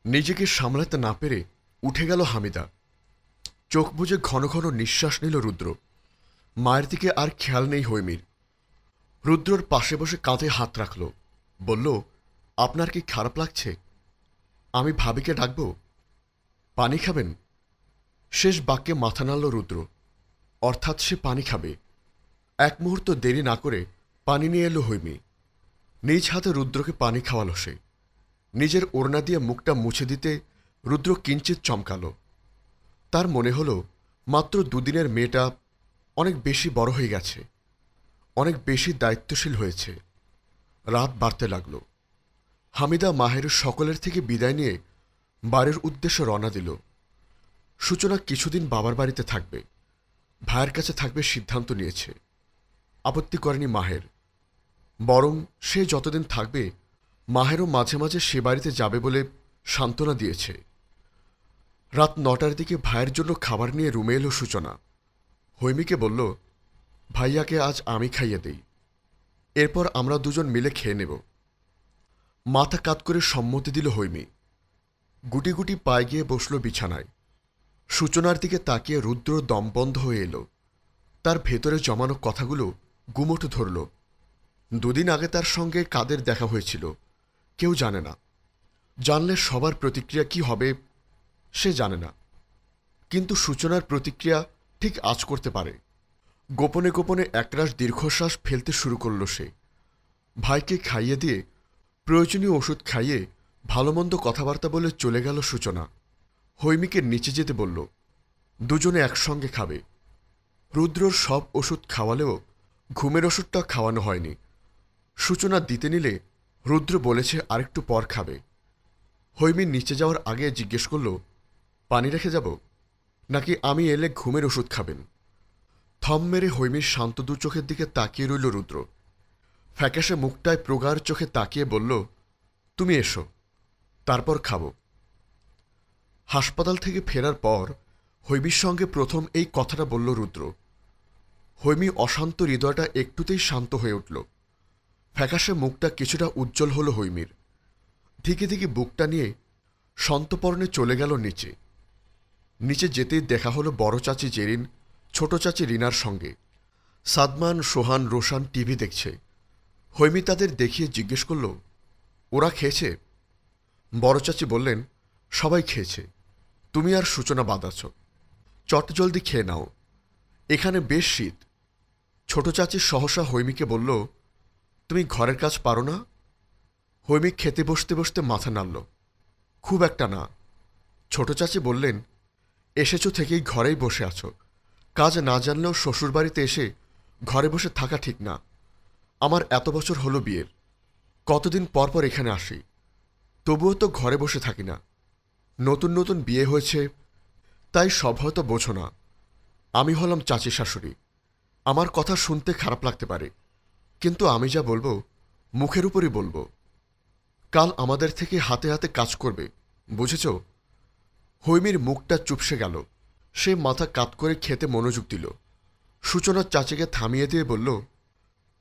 নিজেকে সামলাতে না পেরে উঠে গেল হামিদা। চোখ বুজে ঘন ঘন নিঃশ্বাস নিল রুদ্র। মায়ের দিকে আর খেয়াল নেই হৈমির। রুদ্রর পাশে বসে কাঁধে হাত রাখল, বলল, আপনার কি খারাপ লাগছে? আমি ভাবিকে ডাকব? পানি খাবেন? শেষ বাক্যে মাথা নাড়ল রুদ্র। অর্থাৎ সে পানি খাবে। এক মুহূর্ত দেরি না করে পানি নিয়ে এলো হৈমি। নিজ হাতে রুদ্রকে পানি খাওয়ালো সে। নিজের ওড়না দিয়ে মুখটা মুছে দিতে রুদ্র কিঞ্চিত চমকাল। তার মনে হল মাত্র দুদিনের মেয়েটা অনেক বেশি বড় হয়ে গেছে, অনেক বেশি দায়িত্বশীল হয়েছে। রাত বাড়তে লাগল। হামিদা মাহের সকলের থেকে বিদায় নিয়ে বাড়ির উদ্দেশ্যে রওনা দিল। সূচনা কিছুদিন বাবার বাড়িতে থাকবে, ভাইয়ের কাছে থাকবে সিদ্ধান্ত নিয়েছে। আপত্তি করেনি মাহের। বরং সে যতদিন থাকবে মাহেরও মাঝে মাঝে সে বাড়িতে যাবে বলে সান্ত্বনা দিয়েছে। রাত ৯টার দিকে ভাইয়ের জন্য খাবার নিয়ে রুমে এলো সূচনা। হৈমিকে বলল, ভাইয়াকে আজ আমি খাইয়ে দেই, এরপর আমরা দুজন মিলে খেয়ে নেব। মাথা কাত করে সম্মতি দিল হৈমি। গুটি গুটি পায়ে গিয়ে বসল বিছানায়। সূচনার দিকে তাকিয়ে রুদ্র দম বন্ধ হয়ে এলো। তার ভেতরে জমানো কথাগুলো গুমোট ধরল। দুদিন আগে তার সঙ্গে কাদের দেখা হয়েছিল কেউ জানে না। জানলে সবার প্রতিক্রিয়া কি হবে সে জানে না, কিন্তু সূচনার প্রতিক্রিয়া ঠিক আজ করতে পারে। গোপনে গোপনে একরাশ দীর্ঘশ্বাস ফেলতে শুরু করল সে। ভাইকে খাইয়ে দিয়ে প্রয়োজনীয় ওষুধ খাইয়ে ভালোমন্দ কথাবার্তা বলে চলে গেল সূচনা। হৈমিকে নিচে যেতে বলল, দুজনে একসঙ্গে খাবে। রুদ্রর সব ওষুধ খাওয়ালেও ঘুমের ওষুধটা খাওয়ানো হয়নি। সূচনা দিতে নিলে রুদ্র বলেছে আরেকটু পর খাবে। হৈমি নিচে যাওয়ার আগে জিজ্ঞেস করল, পানি রেখে যাব নাকি আমি এলে ঘুমের ওষুধ খাবেন? থম মেরে হৈমির শান্ত দু চোখের দিকে তাকিয়ে রইল রুদ্র। ফ্যাকাশে মুখটায় প্রগাঢ় চোখে তাকিয়ে বলল, তুমি এসো, তারপর খাব। হাসপাতাল থেকে ফেরার পর হৈমির সঙ্গে প্রথম এই কথাটা বলল রুদ্র। হৈমি অশান্ত হৃদয়টা একটুতেই শান্ত হয়ে উঠল। ফ্যাকাশে মুখটা কিছুটা উজ্জ্বল হল হৈমির। ধীকে ধীকে বুকটা নিয়ে সন্তপর্ণে চলে গেল নিচে। নিচে যেতেই দেখা হলো বড় চাচি জেরিন ছোট চাচি রিনার সঙ্গে। সাদমান, সোহান, রোশান টিভি দেখছে। হৈমি তাদের দেখিয়ে জিজ্ঞেস করল, ওরা খেয়েছে? বড় চাচি বললেন, সবাই খেয়েছে, তুমি আর সূচনা বাদ আছো। চটজলদি খেয়ে নাও, এখানে বেশ শীত। ছোট চাচি সহসা হৈমিকে বলল, তুমি ঘরের কাজ পারো না? হৈমি খেতে বসতে বসতে মাথা নাড়ল, খুব একটা না। ছোট চাচি বললেন, এসেছো থেকেই ঘরেই বসে আছো, কাজ না জানলেও শ্বশুরবাড়িতে এসে ঘরে বসে থাকা ঠিক না। আমার এত বছর হলো বিয়ের, কতদিন পর পর এখানে আসি, তবুও তো ঘরে বসে থাকি না। নতুন নতুন বিয়ে হয়েছে, তাই সব হয়তো বোঝো না। আমি হলাম চাচি শাশুড়ি, আমার কথা শুনতে খারাপ লাগতে পারে, কিন্তু আমি যা বলবো মুখের উপরই বলবো। কাল আমাদের থেকে হাতে হাতে কাজ করবে, বুঝেছ? হৈমির মুখটা চুপসে গেল। সে মাথা কাত করে খেতে মনোযোগ দিল। সূচনার চাচিকে থামিয়ে দিয়ে বলল,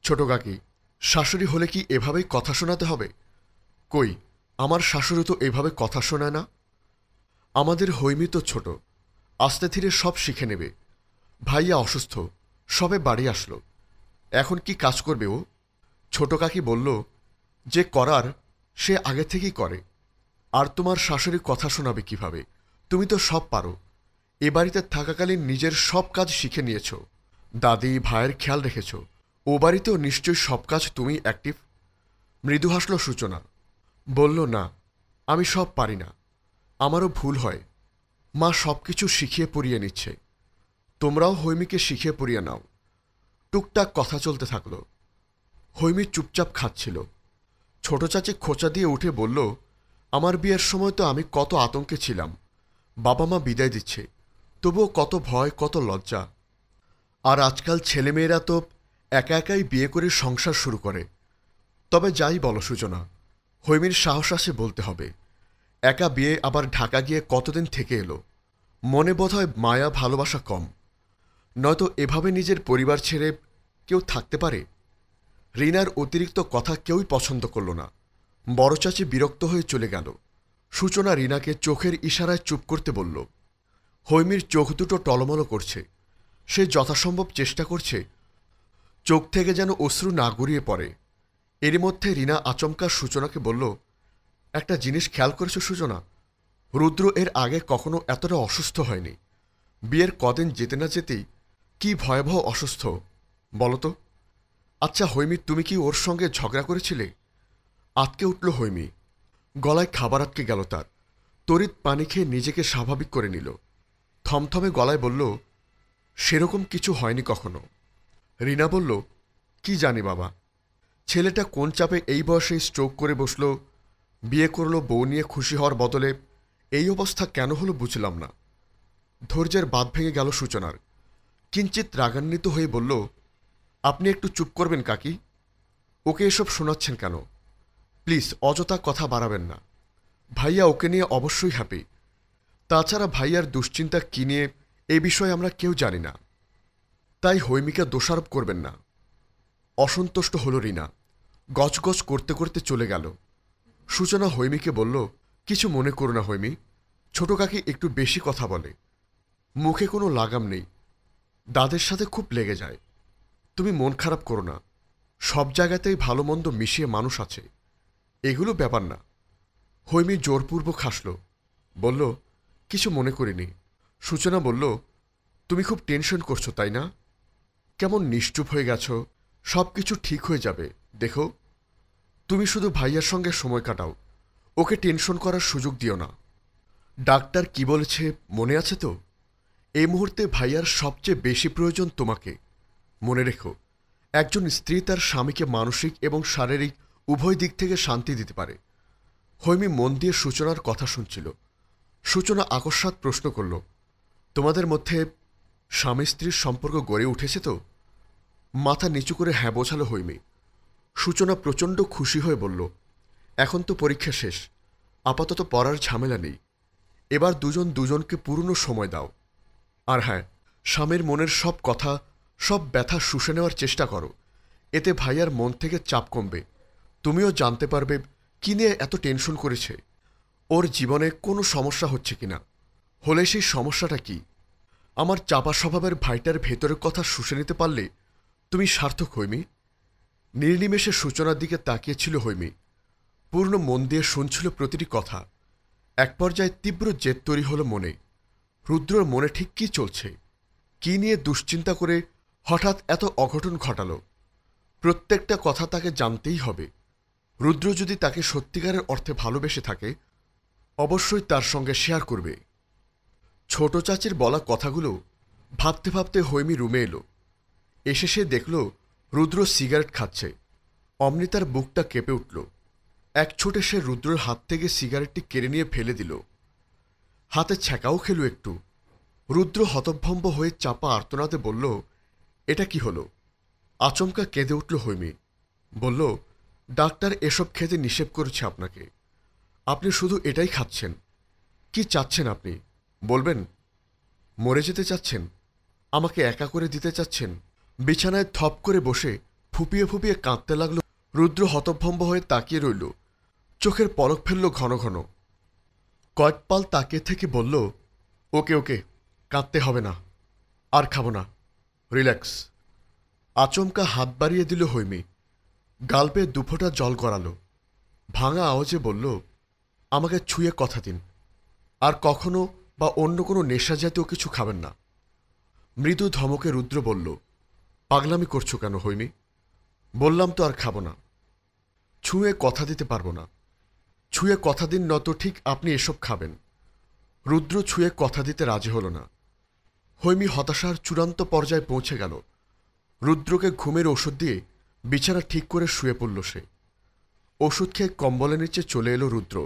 ছোট কাকি, শাশুড়ি হলে কি এভাবেই কথা শোনাতে হবে? কই, আমার শাশুড়ি তো এভাবে কথা শোনায় না। আমাদের হৈমি তো ছোট, আস্তে ধীরে সব শিখে নেবে। ভাইয়া অসুস্থ, সবে বাড়ি আসলো, এখন কি কাজ করবে ও? ছোট কাকি বলল, যে করার সে আগে থেকেই করে। আর তোমার শাশুড়ি কথা শোনাবে কিভাবে? তুমি তো সব পারো। এ বাড়িতে থাকাকালীন নিজের সব কাজ শিখে নিয়েছ, দাদি ভাইয়ের খেয়াল রেখেছ। ও বাড়িতেও নিশ্চয়ই সব কাজ তুমি অ্যাক্টিভ। মৃদু হাসল সূচনা, বলল, না, আমি সব পারি না, আমারও ভুল হয়। মা সব কিছু শিখিয়ে পড়িয়ে নিচ্ছে, তোমরাও হৈমিকে শিখিয়ে পড়িয়ে নাও। টুকটাক কথা চলতে থাকল। হৈমি চুপচাপ খাচ্ছিল। ছোট চাচি খোঁচা দিয়ে উঠে বলল, আমার বিয়ের সময় তো আমি কত আতঙ্কে ছিলাম, বাবা মা বিদায় দিচ্ছে, তবুও কত ভয়, কত লজ্জা। আর আজকাল ছেলেমেয়েরা তো একা একাই বিয়ে করে সংসার শুরু করে। তবে যাই বলো সূচনা, হৈমির সাহস আসে বলতে হবে। একা বিয়ে, আবার ঢাকা গিয়ে কতদিন থেকে এলো। মনে বোধহয় মায়া ভালোবাসা কম, নয়তো এভাবে নিজের পরিবার ছেড়ে কেউ থাকতে পারে? রিনার অতিরিক্ত কথা কেউই পছন্দ করল না। বড় চাচি বিরক্ত হয়ে চলে গেল। সূচনা রিনাকে চোখের ইশারায় চুপ করতে বলল। হৈমির চোখ দুটো টলমলো করছে। সে যথাসম্ভব চেষ্টা করছে চোখ থেকে যেন অশ্রু না গড়িয়ে পড়ে। এরই মধ্যে রিনা আচমকা সূচনাকে বলল, একটা জিনিস খেয়াল করেছ সূচনা? রুদ্র এর আগে কখনো এতটা অসুস্থ হয়নি। বিয়ের কদিন যেতে না যেতেই কি ভয়াবহ অসুস্থ বলতো। আচ্ছা হৈমি, তুমি কি ওর সঙ্গে ঝগড়া করেছিলে? আটকে উঠল হৈমি। গলায় খাবার আটকে গেল তার। তড়িৎ পানি খেয়ে নিজেকে স্বাভাবিক করে নিল। থমথমে গলায় বলল, সেরকম কিছু হয়নি কখনো। রিনা বলল, কি জানি বাবা, ছেলেটা কোন চাপে এই বয়সে স্ট্রোক করে বসল, বিয়ে করল, বউ নিয়ে খুশি হওয়ার বদলে এই অবস্থা কেন হলো বুঝলাম না। ধৈর্যের বাঁধ ভেঙে গেল সূচনার। কিঞ্চিত রাগান্বিত হয়ে বলল, আপনি একটু চুপ করবেন কাকি? ওকে এসব শোনাচ্ছেন কেন? প্লিজ অযথা কথা বাড়াবেন না। ভাইয়া ওকে নিয়ে অবশ্যই হ্যাপি। তাছাড়া ভাইয়ার দুশ্চিন্তা কী নিয়ে এ বিষয়ে আমরা কেউ জানি না, তাই হৈমিকে দোষারোপ করবেন না। অসন্তুষ্ট হল রিনা। গজগজ করতে করতে চলে গেল। সূচনা হৈমিকে বলল, কিছু মনে করো না হৈমি, ছোট কাকি একটু বেশি কথা বলে। মুখে কোনো লাগাম নেই, দাদের সাথে খুব লেগে যায়। তুমি মন খারাপ করো না, সব জায়গাতেই ভালো মন্দ মিশিয়ে মানুষ আছে, এগুলো ব্যাপার না। হৈমি জোরপূর্বক হাসল, বলল, কিছু মনে করিনি। সূচনা বলল, তুমি খুব টেনশন করছো তাই না? কেমন নিশ্চুপ হয়ে গেছ। সব কিছু ঠিক হয়ে যাবে দেখো। তুমি শুধু ভাইয়ার সঙ্গে সময় কাটাও, ওকে টেনশন করার সুযোগ দিও না। ডাক্তার কি বলেছে মনে আছে তো? এই মুহূর্তে ভাইয়ার সবচেয়ে বেশি প্রয়োজন তোমাকে। মনে রেখো, একজন স্ত্রী তার স্বামীকে মানসিক এবং শারীরিক উভয় দিক থেকে শান্তি দিতে পারে। হৈমি মন দিয়ে সূচনার কথা শুনছিল। সূচনা আকস্মাৎ প্রশ্ন করল, তোমাদের মধ্যে স্বামী স্ত্রীর সম্পর্ক গড়ে উঠেছে তো? মাথা নিচু করে হ্যাঁ বোঝালো হৈমি। সূচনা প্রচণ্ড খুশি হয়ে বলল, এখন তো পরীক্ষা শেষ, আপাতত পড়ার ঝামেলা নেই। এবার দুজন দুজনকে পূর্ণ সময় দাও। আর হ্যাঁ, স্বামীর মনের সব কথা, সব ব্যথা শুষে নেওয়ার চেষ্টা করো। এতে ভাইয়ার মন থেকে চাপ কমবে। তুমিও জানতে পারবে কি নিয়ে এত টেনশন করেছে, ওর জীবনে কোনো সমস্যা হচ্ছে কিনা, হলে সেই সমস্যাটা কি। আমার চাপা স্বভাবের ভাইটার ভেতরের কথা শুষে নিতে পারলে তুমি সার্থক হৈমি। নির্নিমেষে সূচনার দিকে তাকিয়েছিল হৈমি। পূর্ণ মন দিয়ে শুনছিল প্রতিটি কথা। এক পর্যায়ে তীব্র জেদ তৈরি হলো মনে। রুদ্রর মনে ঠিক কী চলছে, কি নিয়ে দুশ্চিন্তা করে হঠাৎ এত অঘটন ঘটাল। প্রত্যেকটা কথা তাকে জানতেই হবে। রুদ্র যদি তাকে সত্যিকারের অর্থে ভালোবেসে থাকে, অবশ্যই তার সঙ্গে শেয়ার করবে। ছোট চাচির বলা কথাগুলো ভাবতে ভাবতে হৈমি রুমে এলো। এসে সে দেখল রুদ্র সিগারেট খাচ্ছে। অমনি তার বুকটা কেঁপে উঠল। এক ছোটে সে রুদ্রের হাত থেকে সিগারেটটি কেড়ে নিয়ে ফেলে দিল। হাতে ছ্যাঁকাও খেল একটু। রুদ্র হতভম্ব হয়ে চাপা আর্তনাদে বলল, এটা কি হলো? আচমকা কেঁদে উঠল হৈমি। বলল, ডাক্তার এসব খেতে নিষেধ করেছে আপনাকে। আপনি শুধু এটাই খাচ্ছেন। কি চাচ্ছেন আপনি বলবেন? মরে যেতে চাচ্ছেন? আমাকে একা করে দিতে চাচ্ছেন? বিছানায় থপ করে বসে ফুপিয়ে ফুপিয়ে কাঁদতে লাগল। রুদ্র হতভম্ব হয়ে তাকিয়ে রইল। চোখের পলক ফেলল ঘন ঘন। কয়েক পাল তাকিয়ে থেকে বলল, ওকে ওকে, কাঁদতে হবে না, আর খাবো না, রিল্যাক্স। আচমকা হাত বাড়িয়ে দিল হৈমি। গাল বেয়ে দুফোঁটা জল গড়াল। ভাঙা আওয়াজে বলল, আমাকে ছুঁয়ে কথা দিন, আর কখনো বা অন্য কোনো নেশা জাতীয় কিছু খাবেন না। মৃদু ধমকে রুদ্র বলল, পাগলামি করছো কেন হৈমি? বললাম তো আর খাবো না। ছুঁয়ে কথা দিতে পারবো না। ছুঁয়ে কথা দিন নত ঠিক আপনি এসব খাবেন। রুদ্র ছুঁয়ে কথা দিতে রাজি হল না। হৈমি হতাশার চূড়ান্ত পর্যায়ে পৌঁছে গেল। রুদ্রকে ঘুমের ওষুধ দিয়ে বিছানা ঠিক করে শুয়ে পড়ল সে। ওষুধ খেয়ে কম্বলের নিচে চলে এলো রুদ্র।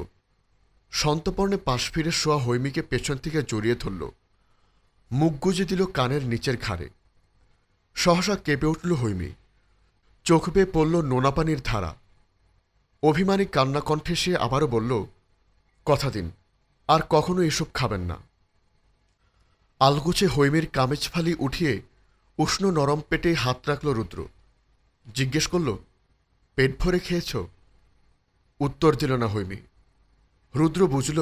সন্তপর্ণে পাশ ফিরে শোয়া হৈমিকে পেছন থেকে জড়িয়ে ধরল। মুখ গুজে দিল কানের নিচের ঘাড়ে। সহসা কেঁপে উঠল হৈমি। চোখ বেয়ে পড়ল নোনা পানির ধারা। অভিমানী কান্না কণ্ঠে সে আবারও বলল, কথা দিন, আর কখনো এসব খাবেন না। আলগোছে হৈমির কামেজ ফালি উঠিয়ে উষ্ণ নরম পেটে হাত রাখল রুদ্র। জিজ্ঞেস করল, পেট ভরে খেয়েছ? উত্তর দিল না হৈমি। রুদ্র বুঝল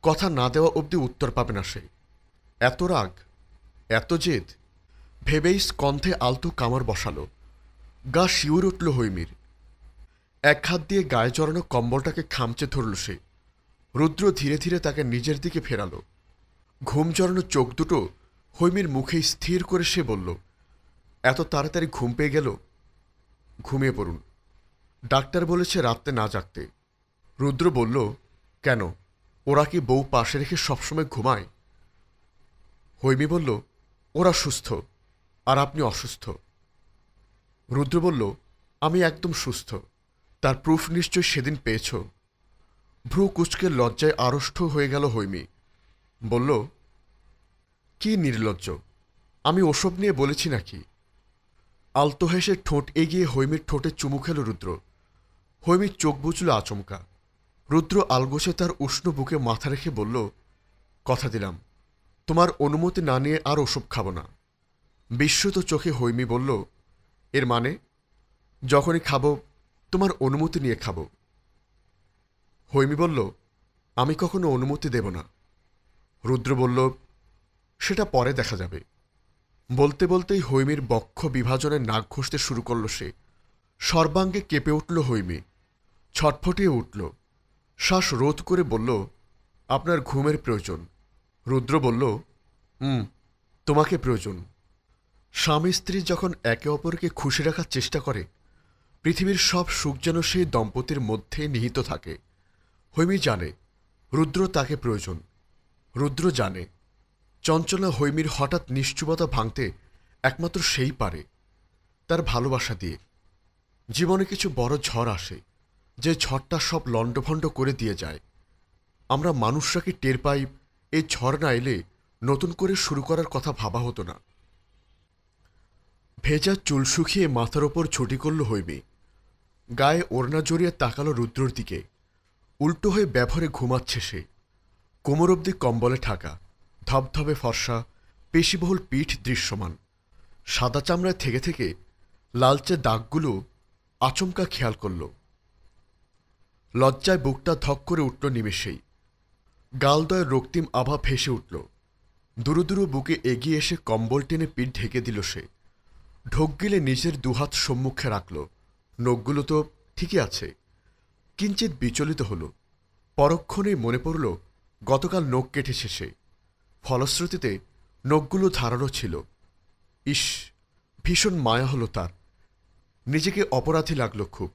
কথা না দেওয়া অবধি উত্তর পাবে না সে। এত রাগ, এত জেদ ভেবেই স্কন্ধে আলতো কামড় বসালো। গা শিউর উঠল হৈমির। এক হাত দিয়ে গায়ে জড়ানো কম্বলটাকে খামচে ধরল সে। রুদ্র ধীরে ধীরে তাকে নিজের দিকে ফেরালো। ঘুম জড়ানো চোখ দুটো হৈমির মুখে স্থির করে সে বলল, এত তাড়াতাড়ি ঘুম পেয়ে গেল? ঘুমিয়ে পড়ুন, ডাক্তার বলেছে রাত্রে না জাগতে। রুদ্র বলল, কেন, ওরা কি বউ পাশে রেখে সবসময় ঘুমায়? হৈমি বলল, ওরা সুস্থ আর আপনি অসুস্থ। রুদ্র বলল, আমি একদম সুস্থ, তার প্রুফ নিশ্চয় সেদিন পেয়েছ। ভ্রু কুচকে লজ্জায় আড়ষ্ট হয়ে গেল হৈমি। বলল, কি নির্লজ্জ, আমি ওসব নিয়ে বলেছি নাকি? আলতো হেসে ঠোঁট এগিয়ে হৈমির ঠোঁটে চুমু খেল রুদ্র। হৈমির চোখ বুঝল আচমকা। রুদ্র আলগোছে তার উষ্ণ বুকে মাথা রেখে বলল, কথা দিলাম, তোমার অনুমতি না নিয়ে আর ওসব খাব না। বিস্মিত চোখে হৈমি বলল, এর মানে? যখনই খাব তোমার অনুমতি নিয়ে খাব। হৈমি বলল, আমি কখনো অনুমতি দেব না। রুদ্র বলল, সেটা পরে দেখা যাবে। বলতে বলতেই হৈমির বক্ষ বিভাজনে নাক ঘষতে শুরু করল সে। সর্বাঙ্গে কেঁপে উঠল হৈমি, ছটফটিয়ে উঠল। শ্বাস রোধ করে বলল, আপনার ঘুমের প্রয়োজন। রুদ্র বলল, তোমাকে প্রয়োজন। স্বামী স্ত্রী যখন একে অপরকে খুশি রাখার চেষ্টা করে, পৃথিবীর সব সুখ যেন সেই দম্পতির মধ্যে নিহিত থাকে। হৈমি জানে রুদ্র তাকে প্রয়োজন। রুদ্র জানে চঞ্চলা হৈমির হঠাৎ নিশ্চুপতা ভাঙতে একমাত্র সেই পারে, তার ভালোবাসা দিয়ে। জীবনে কিছু বড় ঝড় আসে, যে ঝড়টা সব লণ্ডভণ্ড করে দিয়ে যায়। আমরা মানুষরা কি টের পাই এই ঝড় না এলে নতুন করে শুরু করার কথা ভাবা হতো না। ভেজা চুল শুকিয়ে মাথার ওপর ছুটি করল হৈমি। গায়ে ওড়না জড়িয়ে তাকালো রুদ্রর দিকে। উল্টো হয়ে ব্যবহারে ঘুমাচ্ছে সে। কোমর অবধি কম্বলে ঢাকা, ধবধবে ফর্সা, পেশিবহুল পিঠ দৃশ্যমান। সাদা চামড়ায় থেকে থেকে লালচে দাগগুলো আচমকা খেয়াল করল। লজ্জায় বুকটা ধক করে উঠল নিমেষেই। গালদয়ের রক্তিম আভা ভেসে উঠল। দুরু দুরু বুকে এগিয়ে এসে কম্বল টেনে পিঠ ঢেকে দিল সে। ঢোক গিলে নিজের দুহাত সম্মুখে রাখল। নখগুলো তো ঠিকই আছে। কিঞ্চিত বিচলিত হল। পরক্ষণেই মনে পড়ল গতকাল নখ কেটেছে সে। ফলশ্রুতিতে নখগুলো ধারালো ছিল। ইস, ভীষণ মায়া হল তার। নিজেকে অপরাধী লাগল খুব,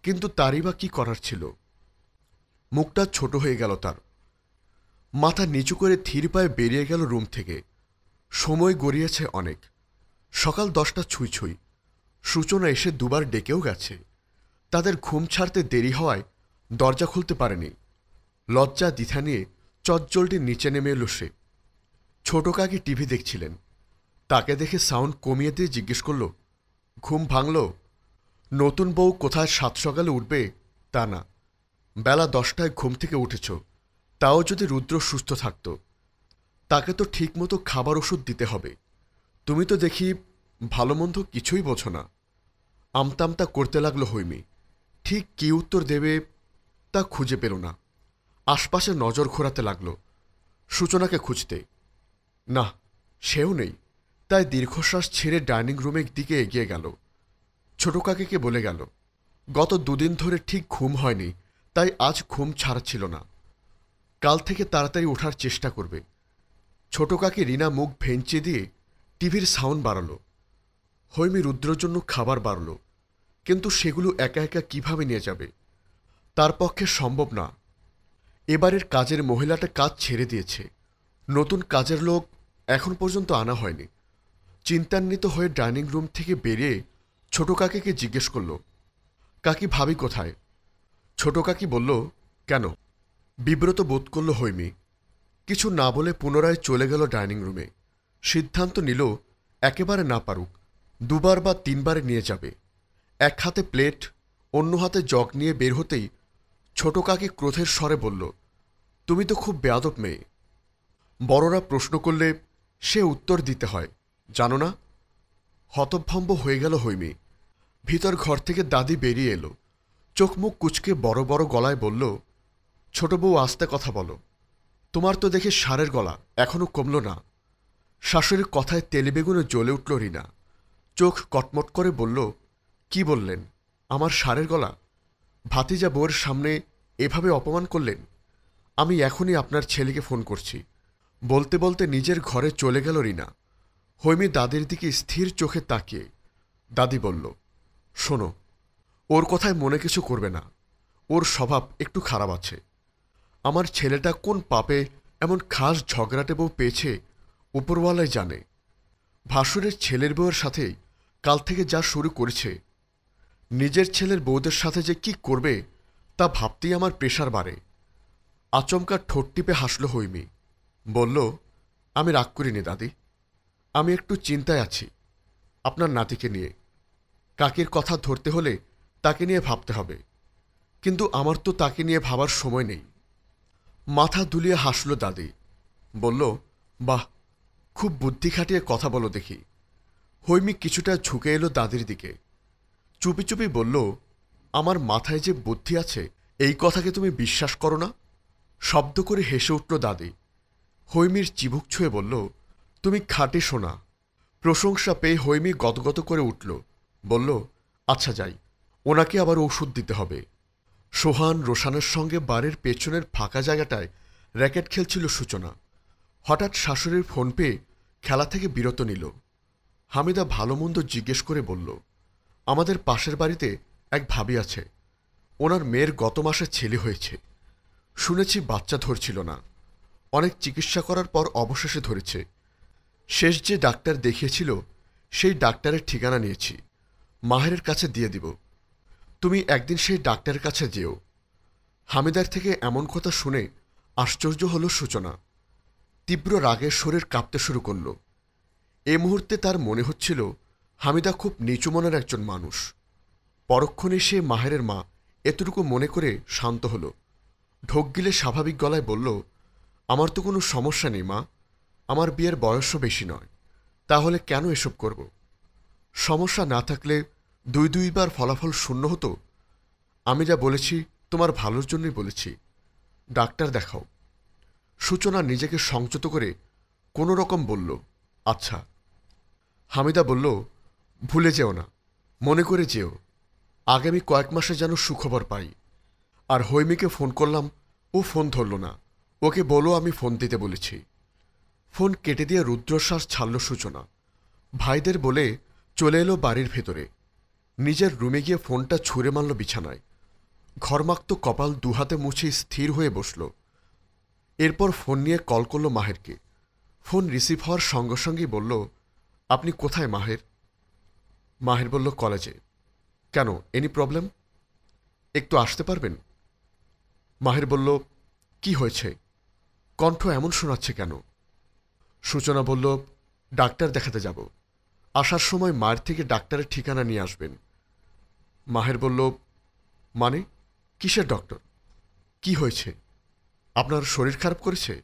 কিন্তু তারই বা কি করার ছিল। মুখটা ছোট হয়ে গেল তার। মাথা নিচু করে ধীর পায়ে বেরিয়ে গেল রুম থেকে। সময় গড়িয়েছে অনেক। সকাল 10টা ছুঁই ছুঁই। সূচনা এসে দুবার ডেকেও গেছে। তাদের ঘুম ছাড়তে দেরি হওয়ায় দরজা খুলতে পারেনি। লজ্জা দ্বিধা নিয়ে চটজলটি নিচে নেমে এলো সে। ছোট কাকি টিভি দেখছিলেন। তাকে দেখে সাউন্ড কমিয়ে দিয়ে জিজ্ঞেস করল, ঘুম ভাঙল? নতুন বউ কোথায় সাত সকালে উঠবে তা না, বেলা 10টায় ঘুম থেকে উঠেছ, তাও যদি রুদ্র সুস্থ থাকত। তাকে তো ঠিকমতো খাবার ওষুধ দিতে হবে। তুমি তো দেখি ভালো মন্দ কিছুই বোঝো না। আমতামতা করতে লাগলো হৈমি। ঠিক কী উত্তর দেবে তা খুঁজে পেল না। আশপাশে নজর ঘোরাতে লাগল, সূচনাকে খুঁজতে। না, সেও নেই। তাই দীর্ঘশ্বাস ছেড়ে ডাইনিং রুমের দিকে এগিয়ে গেল। ছোট কাকিকে বলে গেল, গত 2 দিন ধরে ঠিক ঘুম হয়নি, তাই আজ ঘুম ছাড়ছিল না। কাল থেকে তাড়াতাড়ি ওঠার চেষ্টা করবে। ছোট কাকি রিনা মুখ ভেঞ্চে দিয়ে টিভির সাউন্ড বাড়াল। হৈমি রুদ্রর জন্য খাবার বাড়ল, কিন্তু সেগুলো একা একা কিভাবে নিয়ে যাবে? তার পক্ষে সম্ভব না। এবারের কাজের মহিলাটা কাজ ছেড়ে দিয়েছে। নতুন কাজের লোক এখন পর্যন্ত আনা হয়নি। চিন্তান্বিত হয়ে ডাইনিং রুম থেকে বেরিয়ে ছোট কাকিকে জিজ্ঞেস করল, কাকি ভাবি কোথায়? ছোট কাকি বলল, কেন? বিব্রত বোধ করল হৈমি। কিছু না বলে পুনরায় চলে গেল ডাইনিং রুমে। সিদ্ধান্ত নিল একেবারে না পারুক 2বার বা 3বারে নিয়ে যাবে। এক হাতে প্লেট, অন্য হাতে জগ নিয়ে বের হতেই ছোট কাকি ক্রোধের স্বরে বলল, তুমি তো খুব বেয়াদব মেয়ে। বড়রা প্রশ্ন করলে সে উত্তর দিতে হয়, জানো না? হতভম্ব হয়ে গেল হৈমি। ভিতর ঘর থেকে দাদি বেরিয়ে এলো। চোখ মুখ কুচকে বড় বড় গলায় বলল, ছোট বউ আস্তে কথা বলো, তোমার তো দেখে ষাঁড়ের গলা এখনো কমল না। শাশুড়ির কথায় তেলেবেগুনে জ্বলে উঠল রিনা। চোখ কটমট করে বলল, কি বললেন? আমার ষাঁড়ের গলা? ভাতিজা বউয়ের সামনে এভাবে অপমান করলেন? আমি এখনই আপনার ছেলেকে ফোন করছি। বলতে বলতে নিজের ঘরে চলে গেল রিনা। হৈমি দাদির দিকে স্থির চোখে তাকিয়ে দাদি বলল, শোনো, ওর কথায় মনে কিছু করবে না। ওর স্বভাব একটু খারাপ আছে। আমার ছেলেটা কোন পাপে এমন খাস ঝগড়াটে বউ পেয়েছে উপরওয়ালাই জানে। ভাসুরের ছেলের বউয়ের সাথে কাল থেকে যা শুরু করেছে, নিজের ছেলের বউদের সাথে যে কি করবে তা ভাবতেই আমার প্রেশার বাড়ে। আচমকা ঠোঁট টিপে হাসল হৈমি। বলল, আমি রাগ করিনি দাদি, আমি একটু চিন্তায় আছি আপনার নাতিকে নিয়ে। কাকির কথা ধরতে হলে তাকে নিয়ে ভাবতে হবে, কিন্তু আমার তো তাকে নিয়ে ভাবার সময় নেই। মাথা দুলিয়ে হাসল দাদি। বলল, বাহ, খুব বুদ্ধি খাটিয়ে কথা বলো দেখি। হৈমি কিছুটা ঝুঁকে এলো দাদির দিকে। চুপি চুপি বলল, আমার মাথায় যে বুদ্ধি আছে এই কথাকে তুমি বিশ্বাস করো না? শব্দ করে হেসে উঠল দাদি। হৈমির চিবুক ছুঁয়ে বলল, তুমি খাঁটি সোনা। প্রশংসা পেয়ে হৈমি গদগদ করে উঠল। বলল, আচ্ছা যাই, ওনাকে আবার ওষুধ দিতে হবে। সোহান রোশানের সঙ্গে বাড়ির পেছনের ফাঁকা জায়গাটায় র্যাকেট খেলছিল সূচনা। হঠাৎ শাশুড়ির ফোন পেয়ে খেলা থেকে বিরত নিল। হামিদা ভালো মন্দ জিজ্ঞেস করে বলল, আমাদের পাশের বাড়িতে এক ভাবি আছে, ওনার মেয়ের গত মাসে ছেলে হয়েছে। শুনেছি বাচ্চা ধরছিল না, অনেক চিকিৎসা করার পর অবশেষে ধরেছে। শেষ যে ডাক্তার দেখিয়েছিল সেই ডাক্তারের ঠিকানা নিয়েছি, মাহেরের কাছে দিয়ে দিব। তুমি একদিন সেই ডাক্তারের কাছে যেও। হামিদার থেকে এমন কথা শুনে আশ্চর্য হল সূচনা। তীব্র রাগের শরীর কাঁপতে শুরু করল। এ মুহূর্তে তার মনে হচ্ছিল হামিদা খুব নিচু মনের একজন মানুষ। পরক্ষণে সে মাহেরের মা এতটুকু মনে করে শান্ত হল। ঢোক গিলে স্বাভাবিক গলায় বলল, আমার তো কোনো সমস্যা নেই মা, আমার বিয়ের বয়সও বেশি নয়, তাহলে কেন এসব করব? সমস্যা না থাকলে দুইবার ফলাফল শূন্য হতো। আমি যা বলেছি তোমার ভালোর জন্যই বলেছি, ডাক্তার দেখাও। সূচনা নিজেকে সংযত করে কোনো রকম বলল, আচ্ছা। হামিদা বলল, ভুলে যেও না, মনে করে যেও, আগামী কয়েক মাসে যেন সুখবর পাই। আর হৈমিকে ফোন করলাম, ও ফোন ধরল না, ওকে বলো আমি ফোন দিতে বলেছি। ফোন কেটে দিয়ে রুদ্রশ্বাস ছাড়ল সূচনা। ভাইদের বলে চলে এলো বাড়ির ভেতরে। নিজের রুমে গিয়ে ফোনটা ছুঁড়ে মারল বিছানায়। ঘরমাক্ত কপাল দুহাতে মুছে স্থির হয়ে বসল। এরপর ফোন নিয়ে কল করল মাহেরকে। ফোন রিসিভ হওয়ার সঙ্গে সঙ্গেই বলল, আপনি কোথায় মাহের? মাহের বলল, কলেজে। কেন, এনি প্রবলেম? একটু আসতে পারবেন? মাহের বলল, কি হয়েছে? কণ্ঠ এমন শোনাচ্ছে কেন? সূচনা বলল, ডাক্তার দেখাতে যাব, আসার সময় মায়ের থেকে ডাক্তারের ঠিকানা নিয়ে আসবেন। মাহের বলল, মানে কিসের ডক্টর? কি হয়েছে? আপনার শরীর খারাপ করেছে?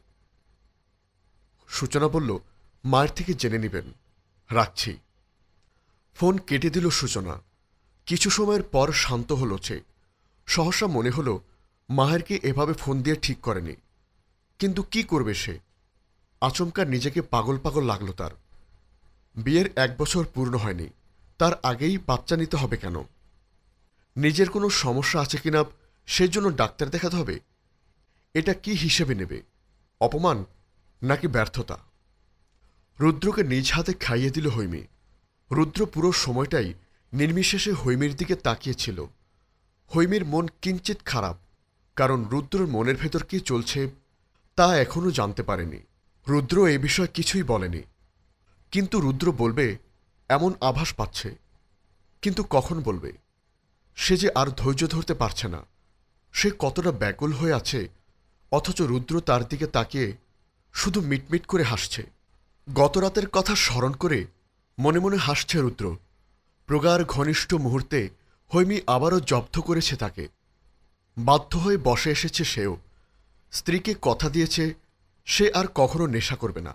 সূচনা বলল, মায়ের থেকে জেনে নেবেন, রাখছি। ফোন কেটে দিল সূচনা। কিছু সময়ের পর শান্ত হল সে। সহসা মনে হল মাহেরকে এভাবে ফোন দিয়ে ঠিক করেনি, কিন্তু কি করবে সে? আচমকা নিজেকে পাগল পাগল লাগল তার। বিয়ের 1 বছর পূর্ণ হয়নি, তার আগেই বাচ্চা নিতে হবে কেন? নিজের কোনো সমস্যা আছে কিনা সেজন্য ডাক্তার দেখাতে হবে? এটা কি হিসেবে নেবে? অপমান নাকি ব্যর্থতা? রুদ্রকে নিজ হাতে খাইয়ে দিল হৈমি। রুদ্র পুরো সময়টাই নির্বিশেষে হৈমির দিকে তাকিয়েছিল। হৈমির মন কিঞ্চিত খারাপ, কারণ রুদ্রর মনের ভেতর কি চলছে তা এখনও জানতে পারেনি। রুদ্র এ বিষয়ে কিছুই বলেনি, কিন্তু রুদ্র বলবে এমন আভাস পাচ্ছে। কিন্তু কখন বলবে? সে যে আর ধৈর্য ধরতে পারছে না। সে কতটা ব্যাকুল হয়ে আছে, অথচ রুদ্র তার দিকে তাকিয়ে শুধু মিটমিট করে হাসছে। গতরাতের কথা স্মরণ করে মনে মনে হাসছে রুদ্র। প্রগাঢ় ঘনিষ্ঠ মুহূর্তে হৈমি আবারও জব্দ করেছে তাকে। বাধ্য হয়ে বসে এসেছে সেও। স্ত্রীকে কথা দিয়েছে সে আর কখনো নেশা করবে না,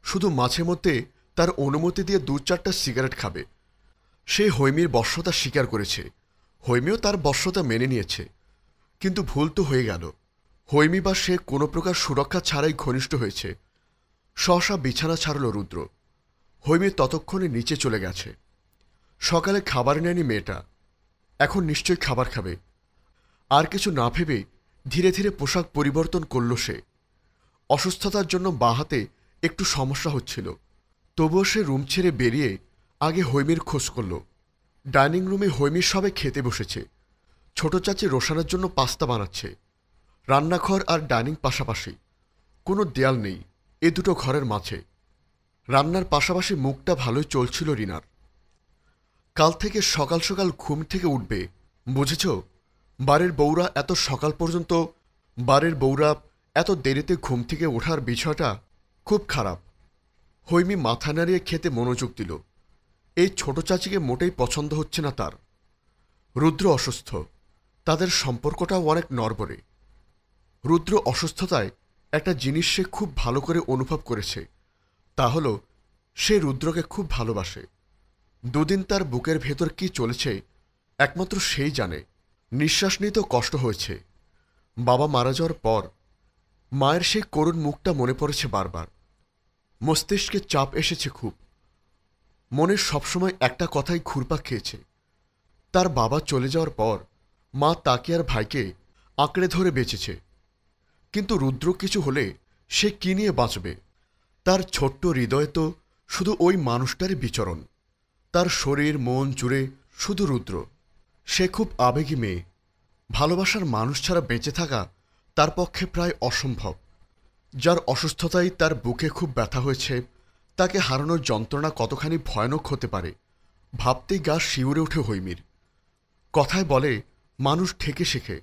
শুধু মাঝে মধ্যে তার অনুমতি দিয়ে 2-4টা সিগারেট খাবে। সে হৈমির বশ্যতা স্বীকার করেছে, হৈমিও তার বশ্যতা মেনে নিয়েছে। কিন্তু ভুল তো হয়ে গেল। হৈমি বা সে কোনো প্রকার সুরক্ষা ছাড়াই ঘনিষ্ঠ হয়েছে। সহসা বিছানা ছাড়ল রুদ্র। হৈমি ততক্ষণে নিচে চলে গেছে। সকালে খাবার নেয়নি মেয়েটা, এখন নিশ্চয়ই খাবার খাবে। আর কিছু না ভেবে ধীরে ধীরে পোশাক পরিবর্তন করল সে। অসুস্থতার জন্য বাঁ হাতে একটু সমস্যা হচ্ছিল, তবুও সে রুম ছেড়ে বেরিয়ে আগে হৈমির খোঁজ করল। ডাইনিং রুমে হৈমির সবাই খেতে বসেছে। ছোট চাচি রোশানের জন্য পাস্তা বানাচ্ছে। রান্নাঘর আর ডাইনিং পাশাপাশি, কোনো দেয়াল নেই এ দুটো ঘরের মাঝে। রান্নার পাশাপাশি মুখটা ভালোই চলছিল রিনার। কাল থেকে সকাল সকাল ঘুম থেকে উঠবে, বুঝেছ? বাড়ির বউরা এত দেরিতে ঘুম থেকে ওঠার বিষয়টা খুব খারাপ। হৈমি মাথা নাড়িয়ে খেতে মনোযোগ দিল। এই ছোট চাচিকে মোটেই পছন্দ হচ্ছে না তার। রুদ্র অসুস্থ, তাদের সম্পর্কটাও অনেক নড়বড়ে। রুদ্র অসুস্থতায় একটা জিনিস সে খুব ভালো করে অনুভব করেছে, তা হল সে রুদ্রকে খুব ভালোবাসে। দুদিন তার বুকের ভেতর কি চলেছে একমাত্র সেই জানে। নিঃশ্বাস নিতেও কষ্ট হয়েছে। বাবা মারা যাওয়ার পর মায়ের সেই করুণ মুখটা মনে পড়েছে বারবার। মস্তিষ্কে চাপ এসেছে খুব। মনের সবসময় একটা কথাই ঘুরপাক খেয়েছে, তার বাবা চলে যাওয়ার পর মা তাকে আর ভাইকে আঁকড়ে ধরে বেঁচেছে। কিন্তু রুদ্র কিছু হলে সে কি নিয়ে বাঁচবে? তার ছোট্ট হৃদয়ে তো শুধু ওই মানুষটারই বিচরণ। তার শরীর মন জুড়ে শুধু রুদ্র। সে খুব আবেগী মেয়ে। ভালোবাসার মানুষ ছাড়া বেঁচে থাকা তার পক্ষে প্রায় অসম্ভব। যার অসুস্থতায় তার বুকে খুব ব্যথা হয়েছে, তাকে হারানোর যন্ত্রণা কতখানি ভয়ানক হতে পারে ভাবতেই গা শিউরে ওঠে হৈমির। কথায় বলে মানুষ ঠেকে শেখে।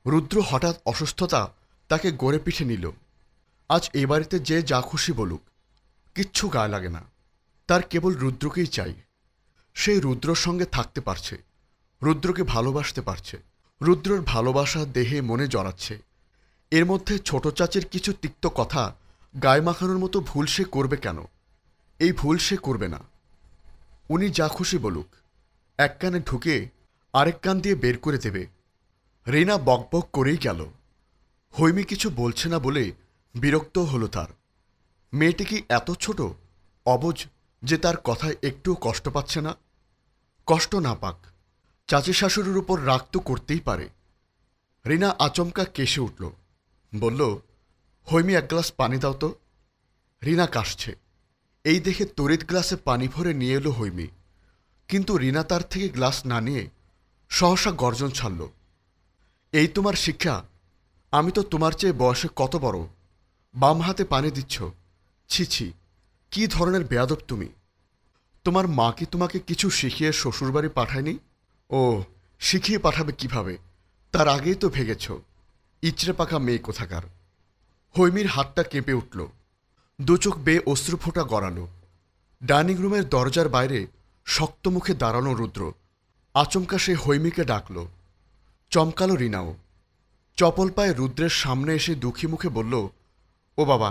রুদ্র হঠাৎ অসুস্থতা তাকে গড়ে পিঠে নিল। আজ এ বাড়িতে যে যা খুশি বলুক, কিচ্ছু গায়ে লাগে না। তার কেবল রুদ্রকেই চাই। সেই রুদ্রর সঙ্গে থাকতে পারছে, রুদ্রকে ভালোবাসতে পারছে। রুদ্রর ভালোবাসা দেহে মনে জড়াচ্ছে। এর মধ্যে ছোট চাচির কিছু তিক্ত কথা গায়ে মাখানোর মতো ভুল সে করবে কেন? এই ভুল সে করবে না। উনি যা খুশি বলুক, এক কানে ঢুকে আরেক কান দিয়ে বের করে দেবে। রিনা বকবক করেই গেল। হৈমি কিছু বলছে না বলে বিরক্ত হলো তার। মেয়েটি কি এত ছোট, অবুঝ যে তার কথায় একটুও কষ্ট পাচ্ছে না? কষ্ট না পাক, চাচি শাশুড়ির উপর রাগ তো করতেই পারে। রিনা আচমকা কেসে উঠল, বলল, হৈমি এক গ্লাস পানি দাও তো। রিনা কাশছে। এই দেখে তড়িৎ গ্লাসে পানি ভরে নিয়ে এলো হৈমি। কিন্তু রিনা তার থেকে গ্লাস না নিয়ে সহসা গর্জন ছাড়ল, এই তোমার শিক্ষা? আমি তো তোমার চেয়ে বয়সে কত বড়, বাম হাতে পানি দিচ্ছ? ছি ছি, কি ধরনের বেয়াদব তুমি! তোমার মা কি তোমাকে কিছু শিখিয়ে শ্বশুরবাড়ি পাঠায়নি? ও, শিখিয়ে পাঠাবে কিভাবে? তার আগেই তো ভেগেছ, ইচড়ে পাকা মেয়ে কোথাকার। হৈমির হাতটা কেঁপে উঠল, দুচোখ বেয়ে অশ্রুফোঁটা গড়াল। ডাইনিং রুমের দরজার বাইরে শক্ত মুখে দাঁড়ানো রুদ্র আচমকা সে হৈমিকে ডাকল। চমকালো রিনাও। চপল পায়ে রুদ্রের সামনে এসে দুঃখী মুখে বলল, ও বাবা,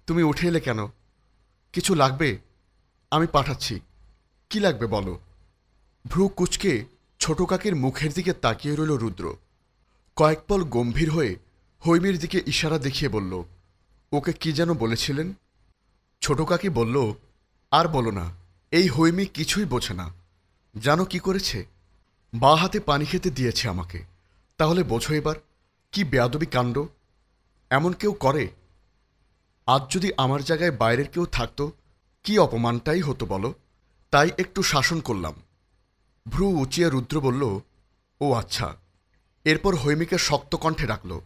তুমি উঠে এলে কেন? কিছু লাগবে? আমি পাঠাচ্ছি। কি লাগবে বলো? ভ্রু কুচকে ছোট কাকির মুখের দিকে তাকিয়ে রইল রুদ্র। কয়েক পল গম্ভীর হয়ে হৈমির দিকে ইশারা দেখিয়ে বলল, ওকে কি যেন বলেছিলেন? ছোট কাকি বলল, আর বলো না, এই হৈমি কিছুই বোঝে না। জানো কি করেছে? বাঁ হাতে পানি খেতে দিয়েছে আমাকে। তাহলে বোঝো এবার কি বেয়াদবি কাণ্ড। এমন কেউ করে? আজ যদি আমার জায়গায় বাইরের কেউ থাকতো, কি অপমানটাই হতো বলো। তাই একটু শাসন করলাম। ভ্রু উঁচিয়ে রুদ্র বলল, ও আচ্ছা। এরপর হৈমিকে শক্ত কণ্ঠে ডাকল।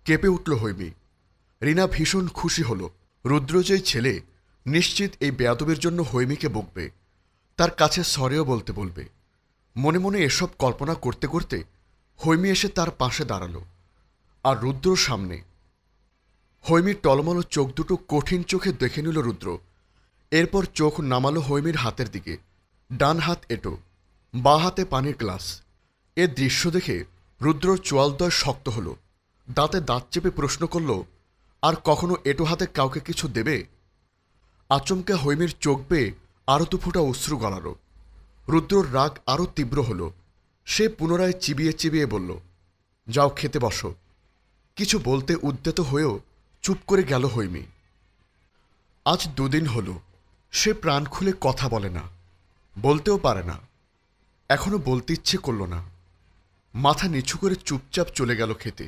কেঁপে উঠল হৈমি। রিনা ভীষণ খুশি হল। রুদ্র যেই ছেলে, নিশ্চিত এই বেয়াদবির জন্য হৈমিকে বকবে, তার কাছে সরেও বলতে বলবে। মনে মনে এসব কল্পনা করতে করতে হৈমি এসে তার পাশে দাঁড়াল। আর রুদ্রর সামনে। হৈমির টলমলো চোখ দুটো কঠিন চোখে দেখে নিল রুদ্র। এরপর চোখ নামালো হৈমির হাতের দিকে। ডান হাত এঁটো, বাঁ হাতে পানির গ্লাস। এ দৃশ্য দেখে রুদ্রর চোয়ালদয় শক্ত হল। দাঁতে দাঁত চেপে প্রশ্ন করল, আর কখনো এঁটো হাতে কাউকে কিছু দেবে? আচমকা হৈমির চোখ বেয়ে আরো দুফোঁটা অশ্রু গড়াল। রুদ্রর রাগ আরো তীব্র হল। সে পুনরায় চিবিয়ে চিবিয়ে বলল, যাও খেতে বসো। কিছু বলতে উদ্যত হয়েও চুপ করে গেল হৈমি। আজ 2 দিন হল সে প্রাণ খুলে কথা বলে না, বলতেও পারে না। এখনো বলতে ইচ্ছে করল না। মাথা নিচু করে চুপচাপ চলে গেল খেতে।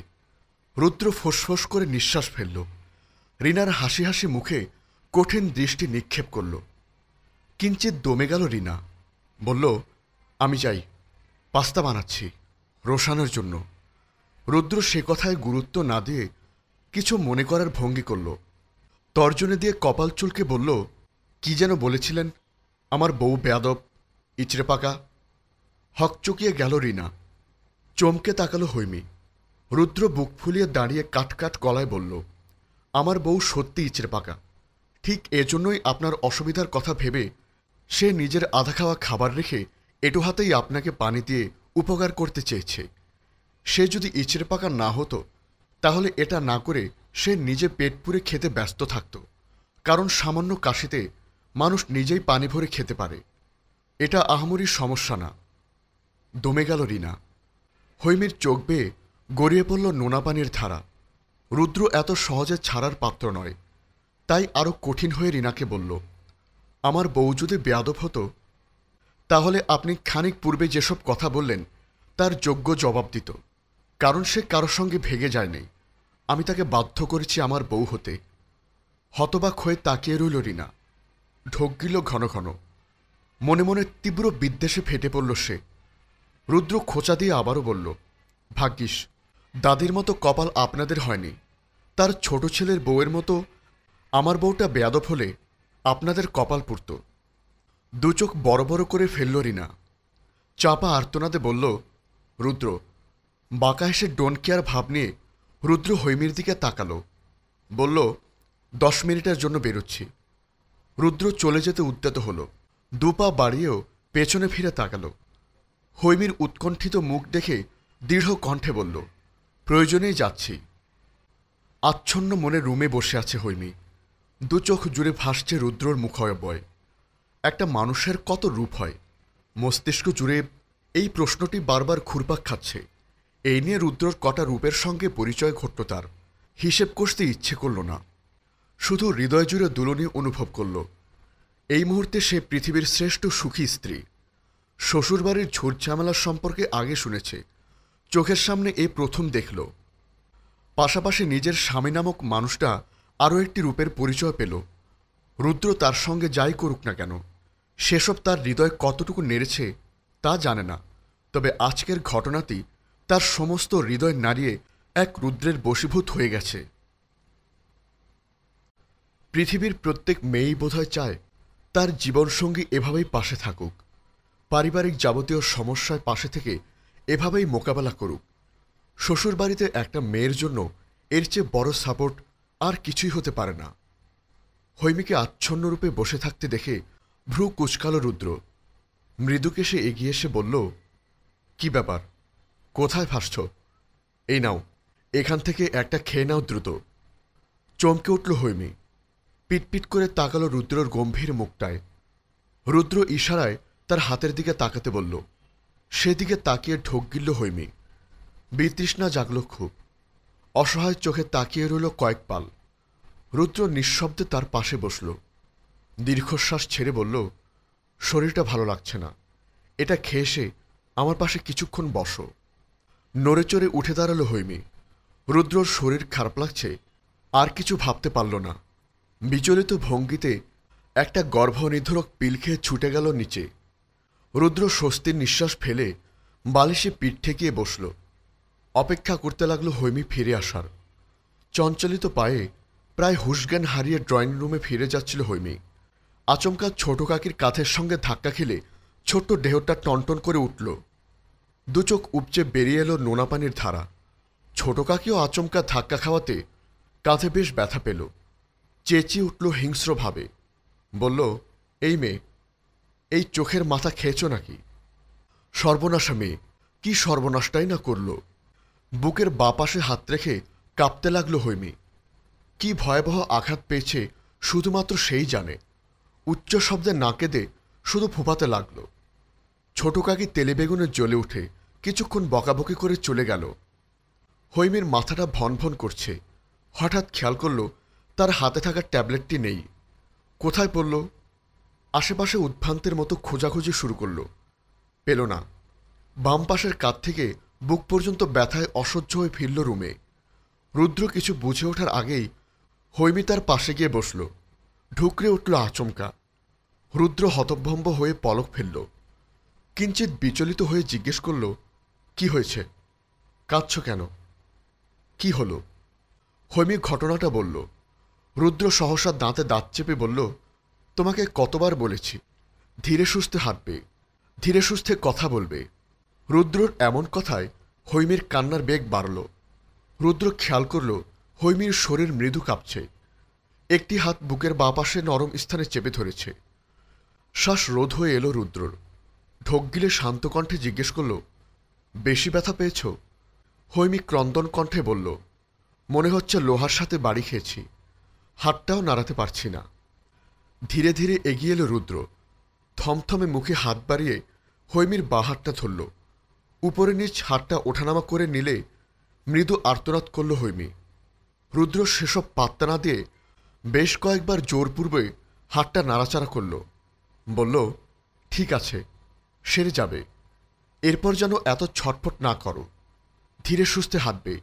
রুদ্র ফোঁস করে নিঃশ্বাস ফেলল। রিনার হাসি হাসি মুখে কঠিন দৃষ্টি নিক্ষেপ করল। কিঞ্চিত দমে গেল রিনা। বলল, আমি যাই, পাস্তা বানাচ্ছি রোশানের জন্য। রুদ্র সে কথায় গুরুত্ব না দিয়ে কিছু মনে করার ভঙ্গি করল। তর্জনে দিয়ে কপাল চুলকে বলল, কি যেন বলেছিলেন, আমার বউ বেয়াদব, ইচড়ে পাকা। হকচকিয়ে গেল রিনা। চমকে তাকালো হৈমি। রুদ্র বুক ফুলিয়ে দাঁড়িয়ে কাটকাট গলায় বলল, আমার বউ সত্যি ইচড়ে পাকা। ঠিক এজন্যই আপনার অসুবিধার কথা ভেবে সে নিজের আধা খাওয়া খাবার রেখে এটু হাতেই আপনাকে পানি দিয়ে উপকার করতে চেয়েছে। সে যদি ইচড়ে পাকা না হতো তাহলে এটা না করে সে নিজে পেট পুরে খেতে ব্যস্ত থাকত। কারণ সামান্য কাশিতে মানুষ নিজেই পানি ভরে খেতে পারে, এটা আহামরি সমস্যা না। দমে গেল রিনা। হৈমির চোখ বেয়ে গড়িয়ে পড়ল নোনা পানির ধারা। রুদ্র এত সহজে ছাড়ার পাত্র নয়। তাই আরও কঠিন হয়ে রিনাকে বলল, আমার বউ যদি বেয়াদব হতো তাহলে আপনি খানিক পূর্বে যেসব কথা বললেন তার যোগ্য জবাব দিত। কারণ সে কারোর সঙ্গে ভেগে যায়নি। আমি তাকে বাধ্য করেছি আমার বউ হতে। হতবাক হয়ে তাকিয়ে রইল রিনা। ঢোক গিল ঘন ঘন। মনে মনে তীব্র বিদ্বেষে ফেটে পড়ল সে। রুদ্র খোঁচা দিয়ে আবারও বলল, ভাগ্যিস দাদির মতো কপাল আপনাদের হয়নি। তার ছোট ছেলের বউয়ের মতো আমার বউটা বেয়াদব হলে আপনাদের কপাল পুড়ত। দু চোখ বড় বড় করে ফেলল রিনা। চাপা আর্তনাদে বলল, রুদ্র। বাঁকা হেসে ডোন্ট কেয়ার ভাব নিয়ে রুদ্র হৈমির দিকে তাকালো। বলল, 10 মিনিটের জন্য বেরোচ্ছি। রুদ্র চলে যেতে উদ্যত হল। 2 পা বাড়িয়েও পেছনে ফিরে তাকালো। হৈমির উৎকণ্ঠিত মুখ দেখে দৃঢ় কণ্ঠে বলল, প্রয়োজনেই যাচ্ছি। আচ্ছন্ন মনে রুমে বসে আছে হৈমি। 2 চোখ জুড়ে ভাসছে রুদ্রর মুখাবয়। একটা মানুষের কত রূপ হয়? মস্তিষ্ক জুড়ে এই প্রশ্নটি বারবার ঘুরপাক খাচ্ছে। এই নিয়ে রুদ্রর কটা রূপের সঙ্গে পরিচয় ঘটল তার। হিসেব কষতে ইচ্ছে করল না। শুধু হৃদয় জুড়ে দুলনি অনুভব করল। এই মুহূর্তে সে পৃথিবীর শ্রেষ্ঠ সুখী স্ত্রী। শ্বশুরবাড়ির ঝুটঝামেলার সম্পর্কে আগে শুনেছে, চোখের সামনে এই প্রথম দেখল। পাশাপাশি নিজের স্বামী নামক মানুষটা আরও একটি রূপের পরিচয় পেল। রুদ্র তার সঙ্গে যাই করুক না কেন, সেসব তার হৃদয় কতটুকু নেড়েছে তা জানে না। তবে আজকের ঘটনাটি তার সমস্ত হৃদয় নাড়িয়ে এক রুদ্রের বশীভূত হয়ে গেছে। পৃথিবীর প্রত্যেক মেয়েই বোধহয় চায় তার জীবনসঙ্গী এভাবেই পাশে থাকুক, পারিবারিক যাবতীয় সমস্যায় পাশে থেকে এভাবেই মোকাবেলা করুক। শ্বশুরবাড়িতে একটা মেয়ের জন্য এর চেয়ে বড় সাপোর্ট আর কিছুই হতে পারে না। হৈমিকে আচ্ছন্ন রূপে বসে থাকতে দেখে ভ্রু কুঁচকাল রুদ্র। মৃদুকেশে এগিয়ে এসে বলল, কি ব্যাপার, কোথায় ভাসছ? এই নাও, এখান থেকে একটা খেয়ে নাও দ্রুত। চমকে উঠল হৈমি। পিটপিট করে তাকালো রুদ্রর গম্ভীর মুখটায়। রুদ্র ইশারায় তার হাতের দিকে তাকাতে বলল। সেদিকে তাকিয়ে ঢোক গিলল হৈমি। বিতৃষ্ণা জাগল খুব। অসহায় চোখে তাকিয়ে রইল কয়েক পাল। রুদ্র নিঃশব্দে তার পাশে বসল। দীর্ঘশ্বাস ছেড়ে বলল, শরীরটা ভালো লাগছে না, এটা খেয়ে এসে আমার পাশে কিছুক্ষণ বসো। নড়ে চড়ে উঠে দাঁড়ালো হৈমি। রুদ্রর শরীর খারাপ লাগছে আর কিছু ভাবতে পারল না। বিচলিত ভঙ্গিতে একটা গর্ভনির্ধারক পিল খেয়ে ছুটে গেল নিচে। রুদ্র স্বস্তির নিঃশ্বাস ফেলে বালিশে পিঠ ঠেকিয়ে বসল। অপেক্ষা করতে লাগলো হৈমি ফিরে আসার। চঞ্চলিত পায়ে প্রায় হুঁশজ্ঞান হারিয়ে ড্রয়িং রুমে ফিরে যাচ্ছিল হৈমি। আচমকা ছোট কাকির কাঁধের সঙ্গে ধাক্কা খেলে ছোট্ট দেহটা টনটন করে উঠল। 2 চোখ উপচে বেরিয়ে এলো নোনা পানির ধারা। ছোট কাকিও আচমকা ধাক্কা খাওয়াতে কাঁধে বেশ ব্যথা পেল। চেঁচিয়ে উঠল হিংস্রভাবে। বলল, এই মেয়ে, এই চোখের মাথা খেয়েছ নাকি? সর্বনাশা মেয়ে, কি সর্বনাশটাই না করল। বুকের বাঁ পাশে হাত রেখে কাঁপতে লাগলো হৈমি। কি ভয়াবহ আঘাত পেয়েছে শুধুমাত্র সেই জানে। উচ্চ শব্দে না কেঁদে শুধু ফোঁপাতে লাগল। ছোট কাকি তেলে বেগুনে জ্বলে উঠে কিছুক্ষণ বকাবকি করে চলে গেল। হৈমির মাথাটা ভন ভন করছে। হঠাৎ খেয়াল করল তার হাতে থাকা ট্যাবলেটটি নেই। কোথায় পড়ল? আশেপাশে উদ্ভ্রান্তের মতো খোঁজাখুঁজি শুরু করল। পেল না। বাম পাশের কাঁধ থেকে বুক পর্যন্ত ব্যথায় অসহ্য হয়ে ফিরল রুমে। রুদ্র কিছু বুঝে ওঠার আগেই হৈমি তার পাশে গিয়ে বসল। ঢুকরে উঠল আচমকা। রুদ্র হতভম্ব হয়ে পলক ফেলল। কিঞ্চিৎ বিচলিত হয়ে জিজ্ঞেস করল, কি হয়েছে? কাঁদছ কেন? কি হলো? হৈমি ঘটনাটা বলল। রুদ্র সহসা দাঁতে দাঁত চেপে বলল, তোমাকে কতবার বলেছি ধীরে সুস্থে হাঁটবে, ধীরে সুস্থে কথা বলবে। রুদ্রর এমন কথায় হৈমির কান্নার বেগ বাড়ল। রুদ্র খেয়াল করল হৈমির শরীর মৃদু কাঁপছে। একটি হাত বুকের বাঁ পাশে নরম স্থানে চেপে ধরেছে। শ্বাস রোধ হয়ে এলো রুদ্রর। ঢোক গিলে শান্ত কণ্ঠে জিজ্ঞেস করল, বেশি ব্যথা পেয়েছ? হৈমি ক্রন্দন কণ্ঠে বলল, মনে হচ্ছে লোহার সাথে বাড়ি খেয়েছি, হাতটাও নাড়াতে পারছি না। ধীরে ধীরে এগিয়ে এলো রুদ্র। থমথমে মুখে হাত বাড়িয়ে হৈমির বাঁ হাতটা ধরল। উপরে নিচ হাতটা ওঠানামা করে নিলে মৃদু আর্তনাদ করল হৈমি। রুদ্র সেসব পাত্তা না দিয়ে বেশ কয়েকবার জোরপূর্বে হাতটা নাড়াচাড়া করল। বলল, ঠিক আছে, সেরে যাবে। এরপর যেন এত ছটফট না করো। ধীরে সুস্থে হাঁটবে,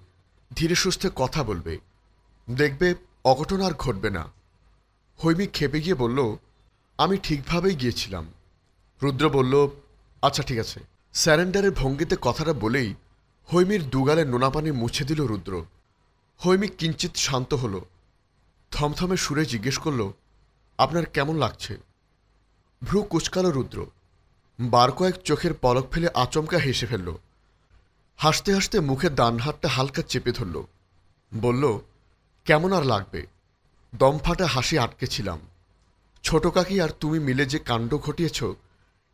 ধীরে সুস্থে কথা বলবে, দেখবে অঘটন আর ঘটবে না। হৈমি খেপে গিয়ে বলল, আমি ঠিকভাবেই গিয়েছিলাম। রুদ্র বলল, আচ্ছা ঠিক আছে। স্যারেন্ডারের ভঙ্গিতে কথাটা বলেই হৈমির দুগালে নোনা পানি মুছে দিল রুদ্র। হৈমি কিঞ্চিৎ শান্ত হল। থমথমে সুরে জিজ্ঞেস করল, আপনার কেমন লাগছে? ভ্রু কুচকাল রুদ্র। বার কয়েক চোখের পলক ফেলে আচমকা হেসে ফেলল। হাসতে হাসতে মুখের ডান হাতটা হালকা চেপে ধরল। বলল, কেমন আর লাগবে? দম ফাটা হাসি আটকেছিলাম। ছোট কাকি আর তুমি মিলে যে কাণ্ড ঘটিয়েছ,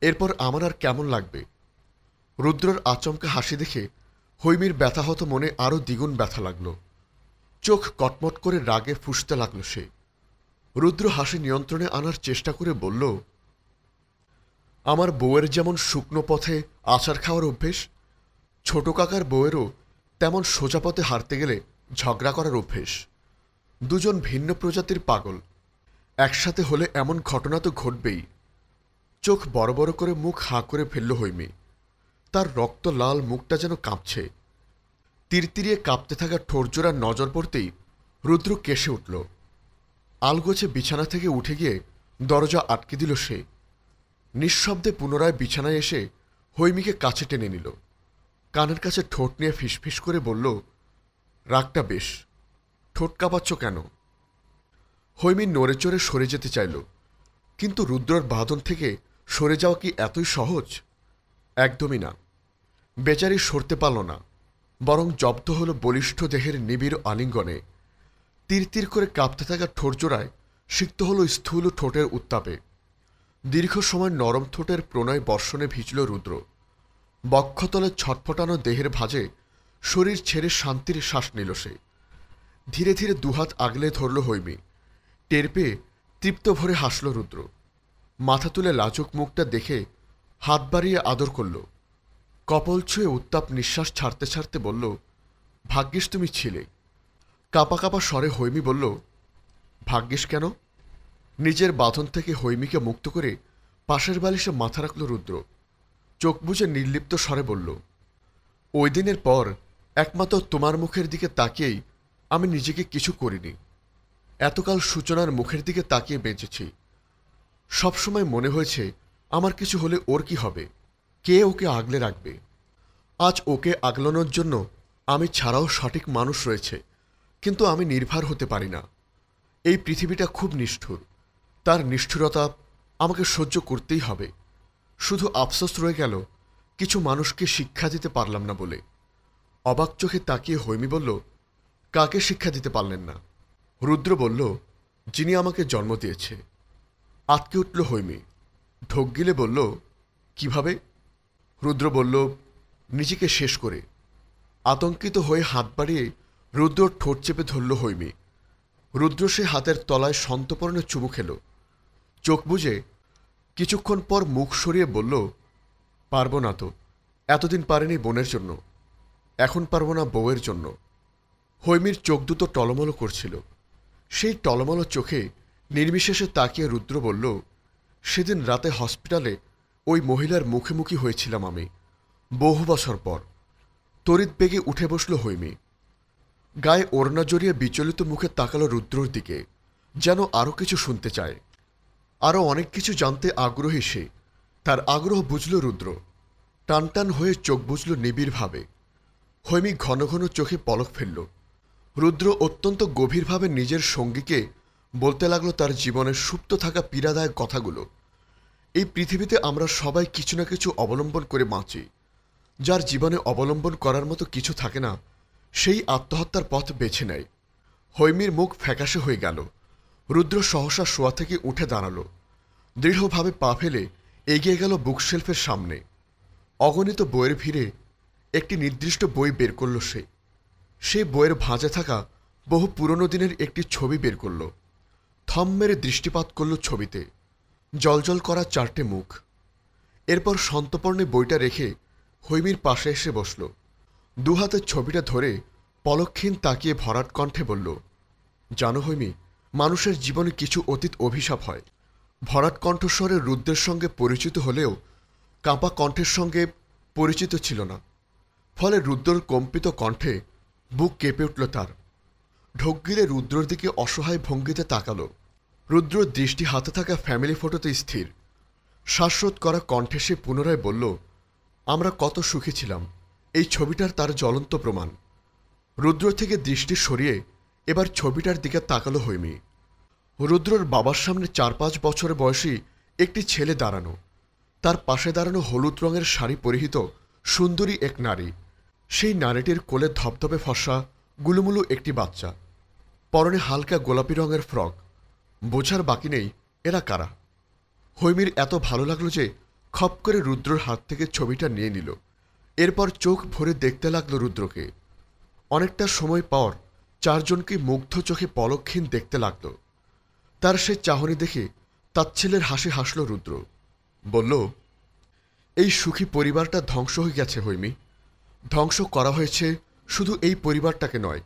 এরপর আমার আর কেমন লাগবে? রুদ্রর আচমকা হাসি দেখে হৈমির ব্যথাহত মনে আরও দ্বিগুণ ব্যথা লাগল। চোখ কটমট করে রাগে ফুঁসতে লাগল সে। রুদ্র হাসি নিয়ন্ত্রণে আনার চেষ্টা করে বলল, আমার বউয়ের যেমন শুকনো পথে আচার খাওয়ার অভ্যেস, ছোট কাকার বউয়েরও তেমন সোজা পথে হারতে গেলে ঝগড়া করার অভ্যেস। দুজন ভিন্ন প্রজাতির পাগল একসাথে হলে এমন ঘটনা তো ঘটবেই। চোখ বড় বড় করে মুখ হাঁ করে ফেলল হৈমি। তার রক্ত লাল মুখটা যেন কাঁপছে। তিরতিরিয়ে কাঁপতে থাকা ঠোরজোড়ার নজর পড়তেই রুদ্র কেসে উঠল। আলগোছে বিছানা থেকে উঠে গিয়ে দরজা আটকে দিল সে। নিঃশব্দে পুনরায় বিছানায় এসে হৈমিকে কাছে টেনে নিল। কানের কাছে ঠোঁট নিয়ে ফিসফিস করে বলল, রাগটা বেশ, ঠোঁট কাঁপাচ্ছ কেন? হৈমি নড়ে চড়ে সরে যেতে চাইল, কিন্তু রুদ্রর বাঁধন থেকে সরে যাওয়া কি এতই সহজ? একদমই না। বেচারি সরতে পারল না, বরং জব্দ হল বলিষ্ঠ দেহের নিবিড় আলিঙ্গনে। তীর করে কাঁপতে থাকা ঠোরজোড়ায় সিক্ত হল স্থূল ঠোঁটের উত্তাপে। দীর্ঘ সময় নরম ঠোঁটের প্রণয় বর্ষণে ভিজল রুদ্র। বক্ষতলে ছটফটানো দেহের ভাঁজে শরীর ছেড়ে শান্তির শ্বাস নিল সে। ধীরে ধীরে দুহাত আগলে ধরল হৈমি। টের পেয়ে তৃপ্ত ভরে হাসল রুদ্র। মাথা তুলে লাজুক মুখটা দেখে হাত বাড়িয়ে আদর করল। কপল ছুঁয়ে উত্তাপ নিঃশ্বাস ছাড়তে ছাড়তে বলল, ভাগ্যিস তুমি ছিলে। কাঁপা কাঁপা স্বরে হৈমি বলল, ভাগ্যিস কেন? নিজের বাঁধন থেকে হৈমিকে মুক্ত করে পাশের বালিশে মাথা রাখল রুদ্র। চোখ বুজে নির্লিপ্ত স্বরে বলল, ওই দিনের পর একমাত্র তোমার মুখের দিকে তাকিয়েই আমি নিজেকে কিছু করিনি। এতকাল সূচনার মুখের দিকে তাকিয়ে বেঁচেছি। সবসময় মনে হয়েছে আমার কিছু হলে ওর কি হবে, কে ওকে আগলে রাখবে। আজ ওকে আগলানোর জন্য আমি ছাড়াও সঠিক মানুষ রয়েছে, কিন্তু আমি নির্ভর হতে পারি না। এই পৃথিবীটা খুব নিষ্ঠুর, তার নিষ্ঠুরতা আমাকে সহ্য করতেই হবে। শুধু আফসোস রয়ে গেল কিছু মানুষকে শিক্ষা দিতে পারলাম না বলে। অবাক চোখে তাকিয়ে হৈমি বলল, কাকে শিক্ষা দিতে পারলেন না? রুদ্র বলল, যিনি আমাকে জন্ম দিয়েছে। আটকে উঠল হৈমি। ঢোক গিলে বলল, কিভাবে? রুদ্র বলল, নিজেকে শেষ করে। আতঙ্কিত হয়ে হাত বাড়িয়ে রুদ্র ঠোঁট চেপে ধরল হৈমি। রুদ্র সে হাতের তলায় সন্তপর্ণে চুমু খেল। চোখ বুজে কিছুক্ষণ পর মুখ সরিয়ে বলল, পারব না তো, এতদিন পারেনি বোনের জন্য, এখন পারবো না বউয়ের জন্য। হৈমির চোখ দুটো টলমলো করছিল। সেই টলমলো চোখে নির্বিশেষে তাকিয়ে রুদ্র বলল, সেদিন রাতে হসপিটালে ওই মহিলার মুখোমুখি হয়েছিলাম আমি, বহু বছর পর। তড়িৎ বেগে উঠে বসল হৈমি। গায়ে ওড়না জড়িয়ে বিচলিত মুখে তাকালো রুদ্রর দিকে, যেন আরও কিছু শুনতে চায়, আরও অনেক কিছু জানতে আগ্রহী সে। তার আগ্রহ বুঝল রুদ্র। টানটান হয়ে চোখ বুঝল নিবিড়ভাবে। হৈমি ঘন ঘন চোখে পলক ফেলল। রুদ্র অত্যন্ত গভীরভাবে নিজের সঙ্গীকে বলতে লাগলো তার জীবনের সুপ্ত থাকা পীড়াদায়ক কথাগুলো। এই পৃথিবীতে আমরা সবাই কিছু না কিছু অবলম্বন করে বাঁচি। যার জীবনে অবলম্বন করার মতো কিছু থাকে না, সেই আত্মহত্যার পথ বেছে নেয়। হৈমির মুখ ফ্যাকাশে হয়ে গেল। রুদ্র সহসা শোয়া থেকে উঠে দাঁড়ালো। দৃঢ়ভাবে পা ফেলে এগিয়ে গেল বুকশেলফের সামনে। অগণিত বইয়ের ভিড়ে একটি নির্দিষ্ট বই বের করল সে। সেই বইয়ের ভাঁজে থাকা বহু পুরনো দিনের একটি ছবি বের করল। থম মেরে দৃষ্টিপাত করল ছবিতে। জলজল করা 4টে মুখ। এরপর সন্তর্পণে বইটা রেখে হৈমির পাশে এসে বসল। দুহাতে ছবিটা ধরে পলকক্ষীণ তাকিয়ে ভরাট কণ্ঠে বলল, জানো হৈমি, মানুষের জীবনে কিছু অতীত অভিশাপ হয়। ভরাট কণ্ঠস্বরে রুদ্রের সঙ্গে পরিচিত হলেও কাঁপা কণ্ঠের সঙ্গে পরিচিত ছিল না। ফলে রুদ্রর কম্পিত কণ্ঠে বুক কেঁপে উঠল তার। ঢোক গিলে রুদ্রর দিকে অসহায় ভঙ্গিতে তাকালো। রুদ্রর দৃষ্টি হাতে থাকা ফ্যামিলি ফটোতে স্থির। শ্বাসরোধ করা কণ্ঠে সে পুনরায় বলল, আমরা কত সুখী ছিলাম, এই ছবিটার তার জ্বলন্ত প্রমাণ। রুদ্র থেকে দৃষ্টি সরিয়ে এবার ছবিটার দিকে তাকালো হৈমি। রুদ্রর বাবার সামনে 4-5 বছরের বয়সী একটি ছেলে দাঁড়ানো। তার পাশে দাঁড়ানো হলুদ রঙের শাড়ি পরিহিত সুন্দরী এক নারী। সেই নারীটির কোলে ধপধপে ফর্সা গুলুমুলু একটি বাচ্চা। পরনে হালকা গোলাপি রঙের ফ্রক। বোঝার বাকি নেই এরা কারা। হৈমির এত ভালো লাগলো যে খপ করে রুদ্রর হাত থেকে ছবিটা নিয়ে নিল। এরপর চোখ ভরে দেখতে লাগলো রুদ্রকে। অনেকটা সময় পর 4জনকে মুগ্ধ চোখে পলকক্ষীণ দেখতে লাগল। তার সে চাহনি দেখে তাচ্ছিল্যের হাসি হাসল রুদ্র। বলল, এই সুখী পরিবারটা ধ্বংস হয়ে গেছে হৈমি। ধ্বংস করা হয়েছে শুধু এই পরিবারটাকে নয়,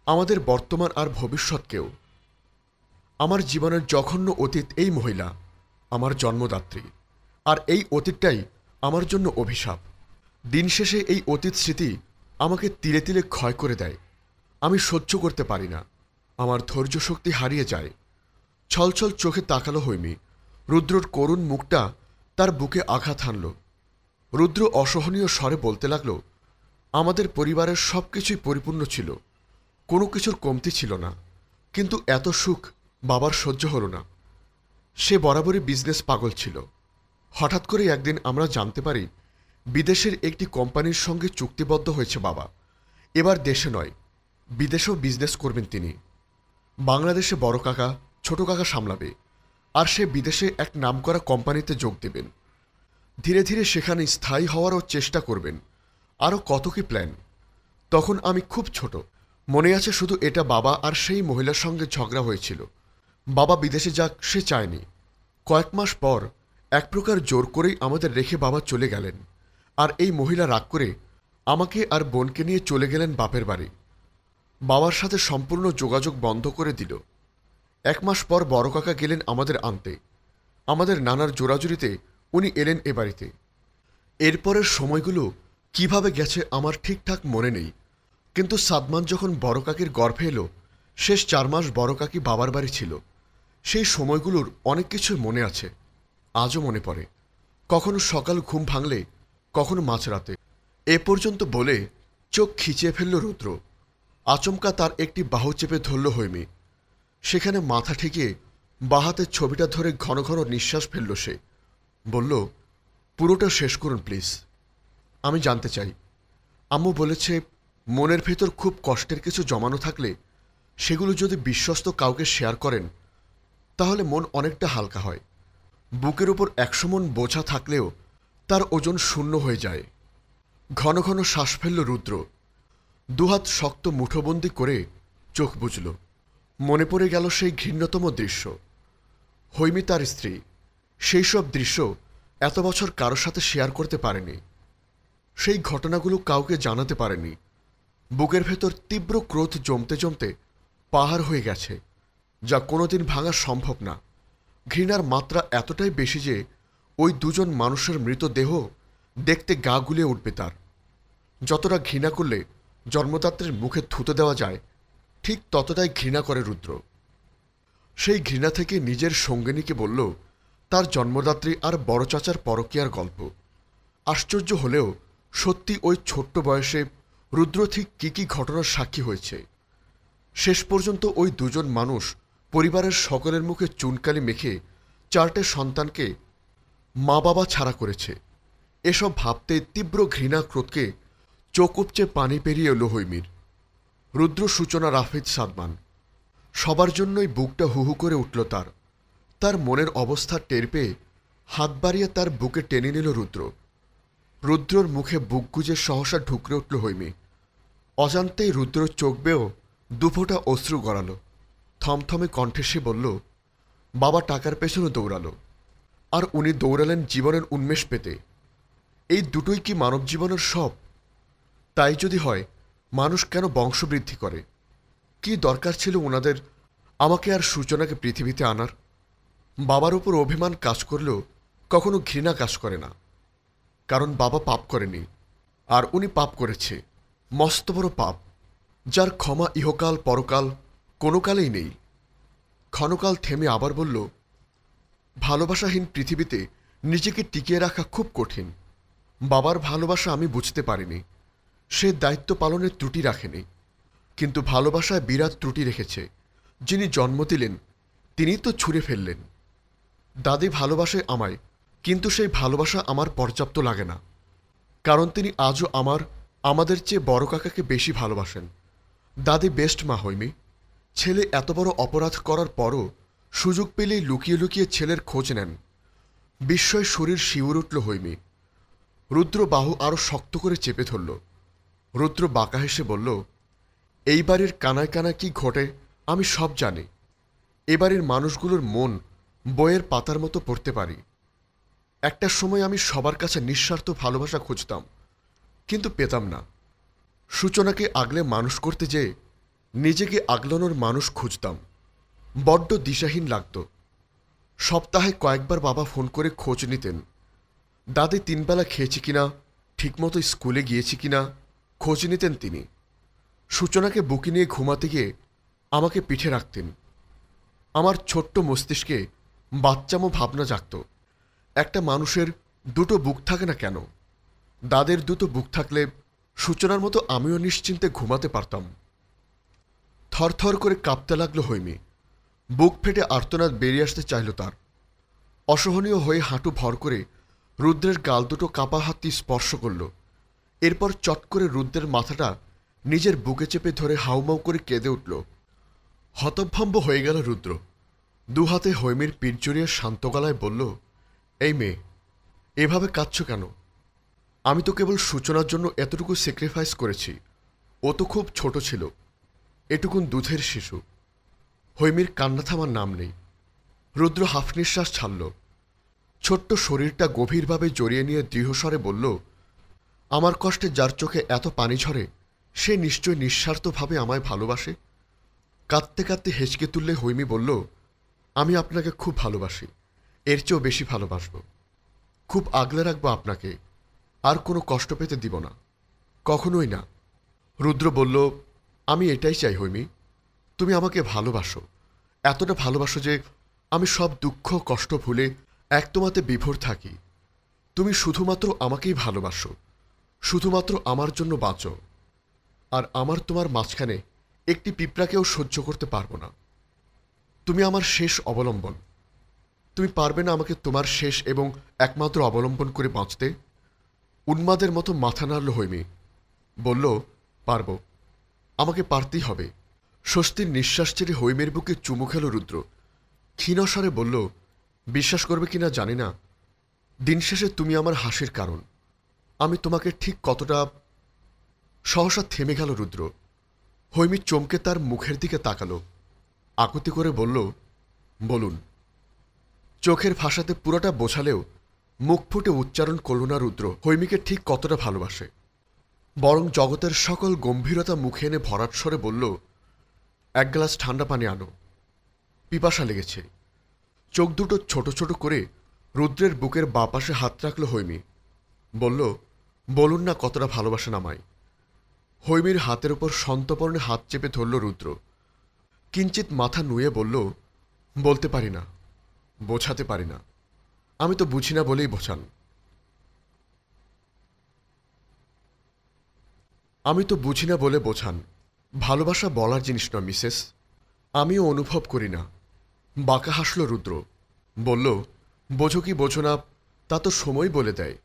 আমাদের বর্তমান আর ভবিষ্যৎকেও। আমার জীবনের জঘন্য অতীত এই মহিলা, আমার জন্মদাত্রী। আর এই অতীতটাই আমার জন্য অভিশাপ। দিন শেষে এই অতীত স্মৃতি আমাকে তিলে তিলে ক্ষয় করে দেয়। আমি সহ্য করতে পারি না, আমার ধৈর্য শক্তি হারিয়ে যায়। ছলছল চোখে তাকালো হৈমি। রুদ্রর করুণ মুখটা তার বুকে আঘাত হানল। রুদ্র অসহনীয় স্বরে বলতে লাগল, আমাদের পরিবারের সব কিছুই পরিপূর্ণ ছিল, কোনো কিছুর কমতি ছিল না। কিন্তু এত সুখ বাবার সহ্য হল না। সে বরাবরই বিজনেস পাগল ছিল। হঠাৎ করে একদিন আমরা জানতে পারি বিদেশের একটি কোম্পানির সঙ্গে চুক্তিবদ্ধ হয়েছে বাবা। এবার দেশে নয়, বিদেশেও বিজনেস করবেন তিনি। বাংলাদেশে বড় কাকা ছোট কাকা সামলাবে, আর সে বিদেশে এক নামকরা কোম্পানিতে যোগ দেবেন। ধীরে ধীরে সেখানে স্থায়ী হওয়ারও চেষ্টা করবেন। আরও কত কি প্ল্যান। তখন আমি খুব ছোট, মনে আছে শুধু এটা বাবা আর সেই মহিলার সঙ্গে ঝগড়া হয়েছিল। বাবা বিদেশে যাক সে চায়নি। কয়েক মাস পর এক প্রকার জোর করেই আমাদের রেখে বাবা চলে গেলেন। আর এই মহিলা রাগ করে আমাকে আর বোনকে নিয়ে চলে গেলেন বাপের বাড়ি। বাবার সাথে সম্পূর্ণ যোগাযোগ বন্ধ করে দিল। 1 মাস পর বড় কাকা গেলেন আমাদের আনতে। আমাদের নানার জোরাজুরিতে উনি এলেন এ বাড়িতে। এরপরের সময়গুলো কিভাবে গেছে আমার ঠিকঠাক মনে নেই, কিন্তু সাদমান যখন বড় কাকির গর্ভে এলো, শেষ 4 মাস বড় কাকি বাবার বাড়ি ছিল। সেই সময়গুলোর অনেক কিছুই মনে আছে, আজও মনে পড়ে। কখনো সকাল ঘুম ভাঙলে, কখনো মাঝরাতে। এ পর্যন্ত বলে চোখ খিচিয়ে ফেলল রুদ্র। আচমকা তার একটি বাহু চেপে ধরল হৈমি। সেখানে মাথা ঠেকিয়ে বাহাতের ছবিটা ধরে ঘন ঘন নিঃশ্বাস ফেলল সে। বলল, পুরোটা শেষ করুন প্লিজ। আমি জানতে চাই। আম্মু বলেছে মনের ভেতর খুব কষ্টের কিছু জমানো থাকলে সেগুলো যদি বিশ্বস্ত কাউকে শেয়ার করেন তাহলে মন অনেকটা হালকা হয়। বুকের উপর 100 মণ বোঝা থাকলেও তার ওজন শূন্য হয়ে যায়। ঘন ঘন শ্বাস ফেলল রুদ্র। দুহাত শক্ত মুঠোবন্দি করে চোখ বুজল। মনে পড়ে গেল সেই ঘৃণ্যতম দৃশ্য। হৈমি তার স্ত্রী। সেই সব দৃশ্য এত বছর কারোর সাথে শেয়ার করতে পারেনি। সেই ঘটনাগুলো কাউকে জানাতে পারেনি। বুকের ভেতর তীব্র ক্রোধ জমতে জমতে পাহাড় হয়ে গেছে, যা কোনোদিন ভাঙা সম্ভব না। ঘৃণার মাত্রা এতটাই বেশি যে ওই দুজন মানুষের মৃতদেহ দেখতে গা গুলিয়ে উঠবে তার। যতটা ঘৃণা করলে জন্মদাত্রীর মুখে থুতে দেওয়া যায়, ঠিক ততটাই ঘৃণা করে রুদ্র। সেই ঘৃণা থেকে নিজের সঙ্গিনীকে বলল তার জন্মদাত্রী আর বড় চাচার পরকীয়ার গল্প। আশ্চর্য হলেও সত্যি ওই ছোট্ট বয়সে রুদ্র ঠিক কী কী ঘটনার সাক্ষী হয়েছে। শেষ পর্যন্ত ওই দুজন মানুষ পরিবারের সকলের মুখে চুনকালি মেখে 4টে সন্তানকে মা বাবা ছাড়া করেছে। এসব ভাবতে তীব্র ঘৃণা ক্রোধকে চোখ উপচে পানি পেরিয়ে এলো হৈমির। রুদ্র, সূচনা, রাফিদ, সাদমান সবার জন্যই বুকটা হুহু করে উঠল তার। তার মনের অবস্থা টের পেয়ে হাত বাড়িয়ে তার বুকে টেনে নিল রুদ্র। রুদ্রর মুখে বুক গুজে সহসা ঢুকরে উঠল হৈমি। অজান্তেই রুদ্রর চোখ বেয়েও দুফোঁটা অশ্রু গড়াল। থমথমে কণ্ঠে সে বলল, বাবা টাকার পেছনে দৌড়ালো, আর উনি দৌড়ালেন জীবনের উন্মেষ পেতে। এই দুটোই কি মানব জীবনের সব? তাই যদি হয়, মানুষ কেন বংশবৃদ্ধি করে? কি দরকার ছিল ওনাদের আমাকে আর সূচনাকে পৃথিবীতে আনার? বাবার উপর অভিমান কাজ করলেও কখনো ঘৃণা কাজ করে না, কারণ বাবা পাপ করেনি, আর উনি পাপ করেছে, মস্ত বড় পাপ, যার ক্ষমা ইহকাল পরকাল কোনো কালেই নেই। ক্ষণকাল থেমে আবার বলল, ভালোবাসাহীন পৃথিবীতে নিজেকে টিকিয়ে রাখা খুব কঠিন। বাবার ভালোবাসা আমি বুঝতে পারিনি, সে দায়িত্ব পালনের ত্রুটি রাখেনি, কিন্তু ভালোবাসায় বিরাট ত্রুটি রেখেছে। যিনি জন্ম দিলেন তিনি তো ছুঁড়ে ফেললেন। দাদি ভালোবাসে আমায়, কিন্তু সেই ভালোবাসা আমার পর্যাপ্ত লাগে না, কারণ তিনি আজও আমাদের চেয়ে বড় কাকাকে বেশি ভালোবাসেন। দাদি বেস্ট মা হৈমি। ছেলে এত বড় অপরাধ করার পরও সুযোগ পেলেই লুকিয়ে লুকিয়ে ছেলের খোঁজ নেন। বিস্ময় শরীর শিউর উঠল হৈমি। রুদ্র বাহু আরও শক্ত করে চেপে ধরল। রুদ্র বাঁকা হেসে বলল, এই বাড়ির কানায় কানায় কি ঘটে আমি সব জানি। এবারের মানুষগুলোর মন বইয়ের পাতার মতো পড়তে পারি। একটা সময় আমি সবার কাছে নিঃস্বার্থ ভালোবাসা খুঁজতাম, কিন্তু পেতাম না। সূচনাকে আগলে মানুষ করতে যেয়ে নিজেকে আগলানোর মানুষ খুঁজতাম। বড্ড দিশাহীন লাগত। সপ্তাহে কয়েকবার বাবা ফোন করে খোঁজ নিতেন। দাদি 3 বেলা খেয়েছি কিনা, ঠিকমতো স্কুলে গিয়েছি কিনা খোঁজ নিতেন তিনি। সূচনাকে বুকে নিয়ে ঘুমাতে গিয়ে আমাকে পিঠে রাখতেন। আমার ছোট্ট মস্তিষ্কে বাচ্চামো ভাবনা জাগত, একটা মানুষের দুটো বুক থাকে না কেন? দাদের দুটো বুক থাকলে সূচনার মতো আমিও নিশ্চিন্তে ঘুমাতে পারতাম। থরথর করে কাঁপতে লাগলো হৈমি। বুক ফেটে আর্তনাদ বেরিয়ে আসতে চাইল তার। অসহনীয় হয়ে হাঁটু ভর করে রুদ্রের গাল দুটো কাপা হাতটি স্পর্শ করল। এরপর চট করে রুদ্রের মাথাটা নিজের বুকে চেপে ধরে হাউমাউ করে কেঁদে উঠল। হতভম্ব হয়ে গেল রুদ্র। দুহাতে হৈমির পিঠ জড়িয়ে শান্ত গলায় বলল, এই মেয়ে, এভাবে কাঁদছ কেন? আমি তো কেবল সূচনার জন্য এতটুকু স্যাক্রিফাইস করেছি। ও তো খুব ছোট ছিল, এটুকুন দুধের শিশু। হৈমির কান্না থামার নাম নেই। রুদ্র হাফ নিঃশ্বাস ছাড়ল। ছোট্ট শরীরটা গভীরভাবে জড়িয়ে নিয়ে দৃঢ়স্বরে বলল, আমার কষ্টে যার চোখে এত পানি ঝরে, সে নিশ্চয় নিঃস্বার্থভাবে আমায় ভালোবাসে। কাঁদতে কাঁদতে হেঁচকে তুললে হৈমি বলল, আমি আপনাকে খুব ভালোবাসি, এর চেয়েও বেশি ভালোবাসব। খুব আগলে রাখবো আপনাকে, আর কোনো কষ্ট পেতে দিব না, কখনোই না। রুদ্র বলল, আমি এটাই চাই হৈমি, তুমি আমাকে ভালোবাসো, এতটা ভালোবাসো যে আমি সব দুঃখ কষ্ট ভুলে এক তোমাতে বিভোর থাকি। তুমি শুধুমাত্র আমাকেই ভালোবাসো, শুধুমাত্র আমার জন্য বাঁচো। আর আমার তোমার মাঝখানে একটি পিঁপড়াকেও সহ্য করতে পারবো না। তুমি আমার শেষ অবলম্বন। তুমি পারবে না আমাকে তোমার শেষ এবং একমাত্র অবলম্বন করে বাঁচতে? উন্মাদের মতো মাথা নাড়ল হৈমি। বলল, পারব, আমাকে পারতেই হবে। স্বস্তির নিঃশ্বাস ছেড়ে হৈমের বুকে চুমু খেল রুদ্র। ক্ষীণস্বরে বলল, বিশ্বাস করবে কিনা জানি না, দিন শেষে তুমি আমার হাসির কারণ। আমি তোমাকে ঠিক কতটা। সহসা থেমে গেল রুদ্র। হৈমি চমকে তার মুখের দিকে তাকালো, আকুতি করে বলল, বলুন। চোখের ভাষাতে পুরোটা বোঝালেও মুখ ফুটে উচ্চারণ করল না রুদ্র হৈমিকে ঠিক কতটা ভালোবাসে। বরং জগতের সকল গম্ভীরতা মুখে এনে ভরাট স্বরে বলল, এক গ্লাস ঠান্ডা পানি আনো, পিপাসা লেগেছে। চোখ দুটো ছোট ছোট করে রুদ্রের বুকের বাপাশে হাত রাখল হৈমি। বলল, বলুন না কতটা ভালোবাসেন আমায়। হৈমির হাতের উপর সন্তর্পণে হাত চেপে ধরল রুদ্র। কিঞ্চিত মাথা নুয়ে বলল, বলতে পারি না, বোঝাতে পারি না। আমি তো বুঝি না বলেই বোঝান। আমি তো বুঝি না বলে বোঝান। ভালোবাসা বলার জিনিস নয় মিসেস, আমিও অনুভব করি না। বাঁকা হাসল রুদ্র। বলল, বোঝো কি বোঝো না তা তো সময় বলে দেয়।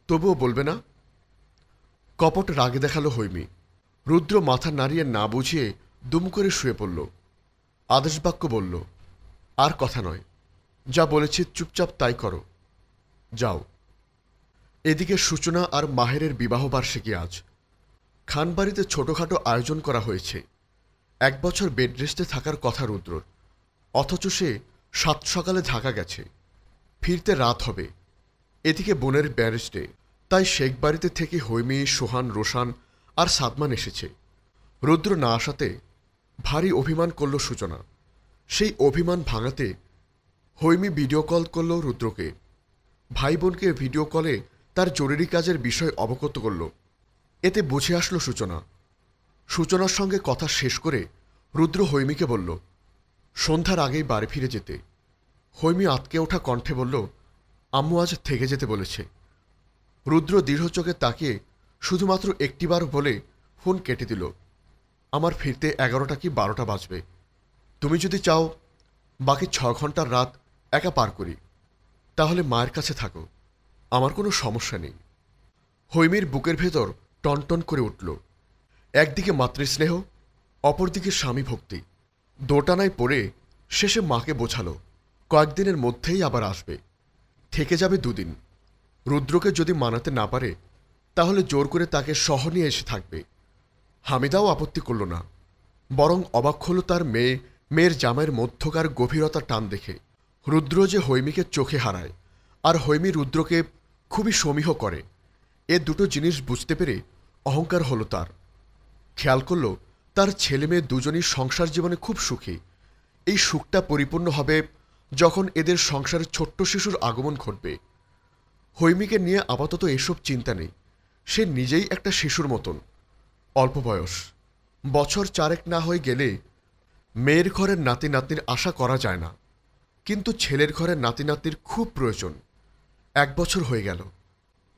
তবুও বলবে না? কপট রাগে দেখালো হৈমি। রুদ্র মাথা নাড়িয়ে না বুঝিয়ে দুম করে শুয়ে পড়ল। আদেশবাক্য বলল, আর কথা নয়, যা বলেছি চুপচাপ তাই করো, যাও। এদিকে সূচনা আর মাহেরের বিবাহবার্ষিকী আজ। খানবাড়িতে ছোটখাটো আয়োজন করা হয়েছে। 1 বছর বেড রেস্টে থাকার কথা রুদ্রর, অথচ সে 7 সকালে ঢাকা গেছে। ফিরতে রাত হবে। এদিকে বোনের ব্যারেস্টে, তাই শেখ বাড়িতে থেকে হৈমি, সোহান, রোশান আর সাদমান এসেছে। রুদ্র না আসাতে ভারী অভিমান করল সূচনা। সেই অভিমান ভাঙাতে হৈমি ভিডিও কল করল রুদ্রকে। ভাই বোনকে ভিডিও কলে তার জরুরি কাজের বিষয় অবগত করল। এতে বুঝে আসলো সূচনা। সূচনার সঙ্গে কথা শেষ করে রুদ্র হৈমিকে বলল, সন্ধ্যার আগেই বাড়ি ফিরে যেতে। হৈমি আতকে ওঠা কণ্ঠে বলল, আম্মু আজ থেকে যেতে বলেছে। রুদ্র দৃঢ় চোখে তাকিয়ে শুধুমাত্র একটিবার বলে ফোন কেটে দিল। আমার ফিরতে 11টা কি 12টা বাজবে। তুমি যদি চাও বাকি 6 ঘন্টার রাত একা পার করি, তাহলে মায়ের কাছে থাকো, আমার কোনো সমস্যা নেই। হৈমির বুকের ভেতর টনটন করে উঠল। একদিকে মাতৃস্নেহ, অপরদিকে স্বামী ভক্তি, দোটানায় পড়ে শেষে মাকে বোঝালো কয়েকদিনের মধ্যেই আবার আসবে, থেকে যাবে 2 দিন। রুদ্রকে যদি মানাতে না পারে তাহলে জোর করে তাকে সহ নিয়ে এসে থাকবে। হামিদাও আপত্তি করল না, বরং অবাক হল তার মেয়ের জামাইয়ের মধ্যকার গভীরতা টান দেখে। রুদ্র যে হৈমিকে চোখে হারায় আর হৈমি রুদ্রকে খুবই সমীহ করে, এ দুটো জিনিস বুঝতে পেরে অহংকার হল তার। খেয়াল করল তার ছেলে মেয়ে দুজনই সংসার জীবনে খুব সুখী। এই সুখটা পরিপূর্ণ হবে যখন এদের সংসারে ছোট্ট শিশুর আগমন ঘটবে। হৈমিকে নিয়ে আপাতত এসব চিন্তা নেই। সে নিজেই একটা শিশুর মতন, অল্প বয়স। বছর 4 না হয়ে গেলে মেয়ের ঘরের নাতি নাতনির আশা করা যায় না, কিন্তু ছেলের ঘরের নাতি নাতনির খুব প্রয়োজন। 1 বছর হয়ে গেল,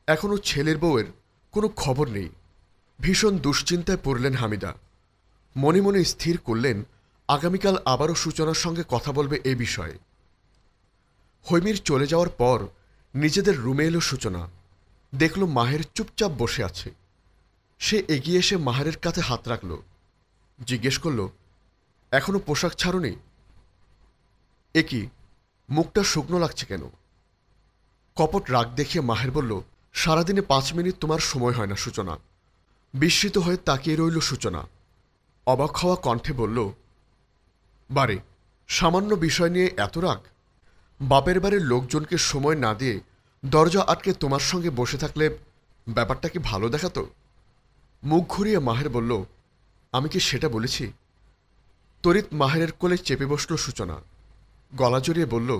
এখনো ছেলের বউয়ের কোনো খবর নেই। ভীষণ দুশ্চিন্তায় পড়লেন হামিদা। মনে মনে স্থির করলেন আগামীকাল আবারও সূচনার সঙ্গে কথা বলবে এ বিষয়ে। হৈমির চলে যাওয়ার পর নিজেদের রুমে এলো সূচনা। দেখল মাহের চুপচাপ বসে আছে। সে এগিয়ে এসে মাহেরের কাছে হাত রাখল। জিজ্ঞেস করল, এখনো পোশাক ছাড়োনি? এ কি, মুখটা শুকনো লাগছে কেন? কপট রাগ দেখিয়ে মাহের বলল, সারাদিনে 5 মিনিট তোমার সময় হয় না সূচনা। বিস্মিত হয়ে তাকিয়ে রইল সূচনা। অবাক হওয়া কণ্ঠে বলল, বারে, সামান্য বিষয় নিয়ে এত রাগ? বাপের বাড়ির লোকজনকে সময় না দিয়ে দরজা আটকে তোমার সঙ্গে বসে থাকলে ব্যাপারটা কি ভালো দেখাতো? মুখ ঘুরিয়ে মাহের বলল, আমি কি সেটা বলেছি? তড়িৎ মাহেরের কোলে চেপে বসল সূচনা। গলা জড়িয়ে বলল,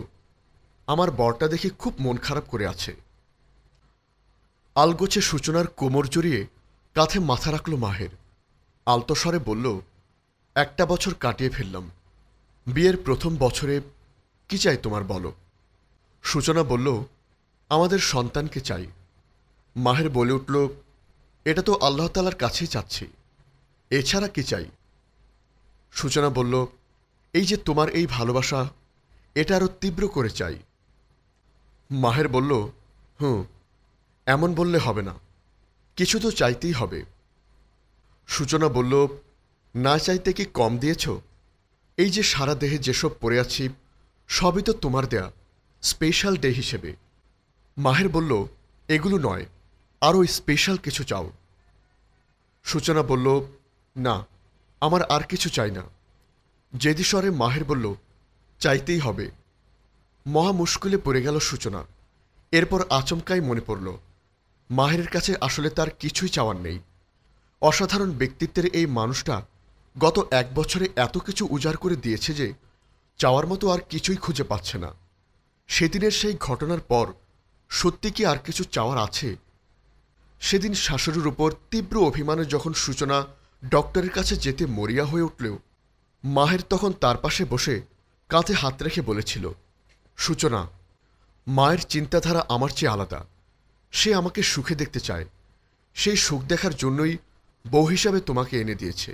আমার বরটা দেখি খুব মন খারাপ করে আছে। আলগোছে সূচনার কোমর জড়িয়ে কাঁধে মাথা রাখল মাহের। আলতো স্বরে বলল, 1টা বছর কাটিয়ে ফেললাম। বিয়ের প্রথম বছরে কি চাই তোমার বলো? সূচনা বলল, আমাদের সন্তানকে চাই। মাহের বলে উঠল, এটা তো আল্লাহ তাআলার কাছেই চাচ্ছি, এছাড়া কি চাই? সূচনা বলল, এই যে তোমার এই ভালোবাসা, এটা আরো তীব্র করে চাই। মাহের বলল, এমন বললে হবে না, কিছু তো চাইতেই হবে। সূচনা বলল, না চাইতে কি কম দিয়েছ? এই যে সারা দেহে যেসব পরে আছি সবই তো তোমার দেয়া, স্পেশাল ডে হিসেবে। মাহের বলল, এগুলো নয়, আরও স্পেশাল কিছু চাও। সূচনা বলল, না, আমার আর কিছু চাই না। জেদি স্বরে মাহের বলল, চাইতেই হবে। মহা মুশকিলে পড়ে গেল সূচনা। এরপর আচমকাই মনে পড়ল, মাহেরের কাছে আসলে তার কিছুই চাওয়ার নেই। অসাধারণ ব্যক্তিত্বের এই মানুষটা গত 1 বছরে এত কিছু উজাড় করে দিয়েছে যে চাওয়ার মতো আর কিছুই খুঁজে পাচ্ছে না। সেদিনের সেই ঘটনার পর সত্যি কি আর কিছু চাওয়ার আছে? সেদিন শাশুড়ির উপর তীব্র অভিমানে যখন সূচনা ডক্টরের কাছে যেতে মরিয়া হয়ে উঠলেও মাহের তখন তার পাশে বসে কাঁধে হাত রেখে বলেছিল, সূচনা, মায়ের চিন্তাধারা আমার চেয়ে আলাদা। সে আমাকে সুখে দেখতে চায়। সেই সুখ দেখার জন্যই বউ হিসাবে তোমাকে এনে দিয়েছে।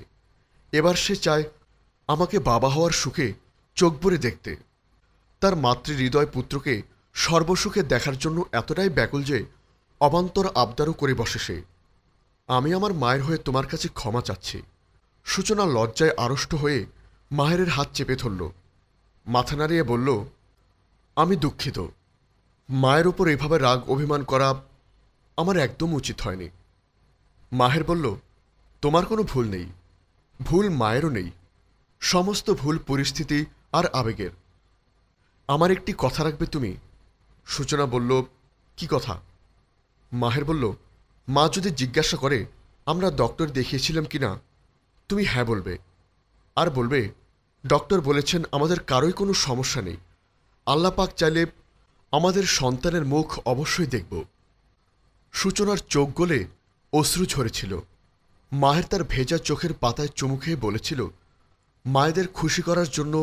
এবার সে চায় আমাকে বাবা হওয়ার সুখে চোখ ভরে দেখতে। তার মাতৃহৃদয় পুত্রকে সর্বসুখে দেখার জন্য এতটাই ব্যাকুল যে অবান্তর আবদারও করে বসে সে। আমি আমার মায়ের হয়ে তোমার কাছে ক্ষমা চাচ্ছি। সূচনা লজ্জায় আড়ষ্ট হয়ে মাহেরের হাত চেপে ধরল, মাথা নাড়িয়ে বলল, আমি দুঃখিত। মায়ের উপর এভাবে রাগ অভিমান করা আমার একদম উচিত হয়নি। মাহের বলল, তোমার কোনো ভুল নেই, ভুল মায়েরও নেই। সমস্ত ভুল পরিস্থিতি আর আবেগের। আমার একটি কথা রাখবে তুমি? সূচনা বলল, কি কথা? মাহের বলল, মা যদি জিজ্ঞাসা করে আমরা ডক্টর দেখিয়েছিলাম কিনা, তুমি হ্যাঁ বলবে। আর বলবে, ডক্টর বলেছেন আমাদের কারোই কোনো সমস্যা নেই। আল্লাহ পাক চাইলে আমাদের সন্তানের মুখ অবশ্যই দেখব। সূচনার চোখ গলে অশ্রু ঝরেছিল। মাহের তার ভেজা চোখের পাতায় চুমু খেয়ে বলেছিল, মায়েদের খুশি করার জন্য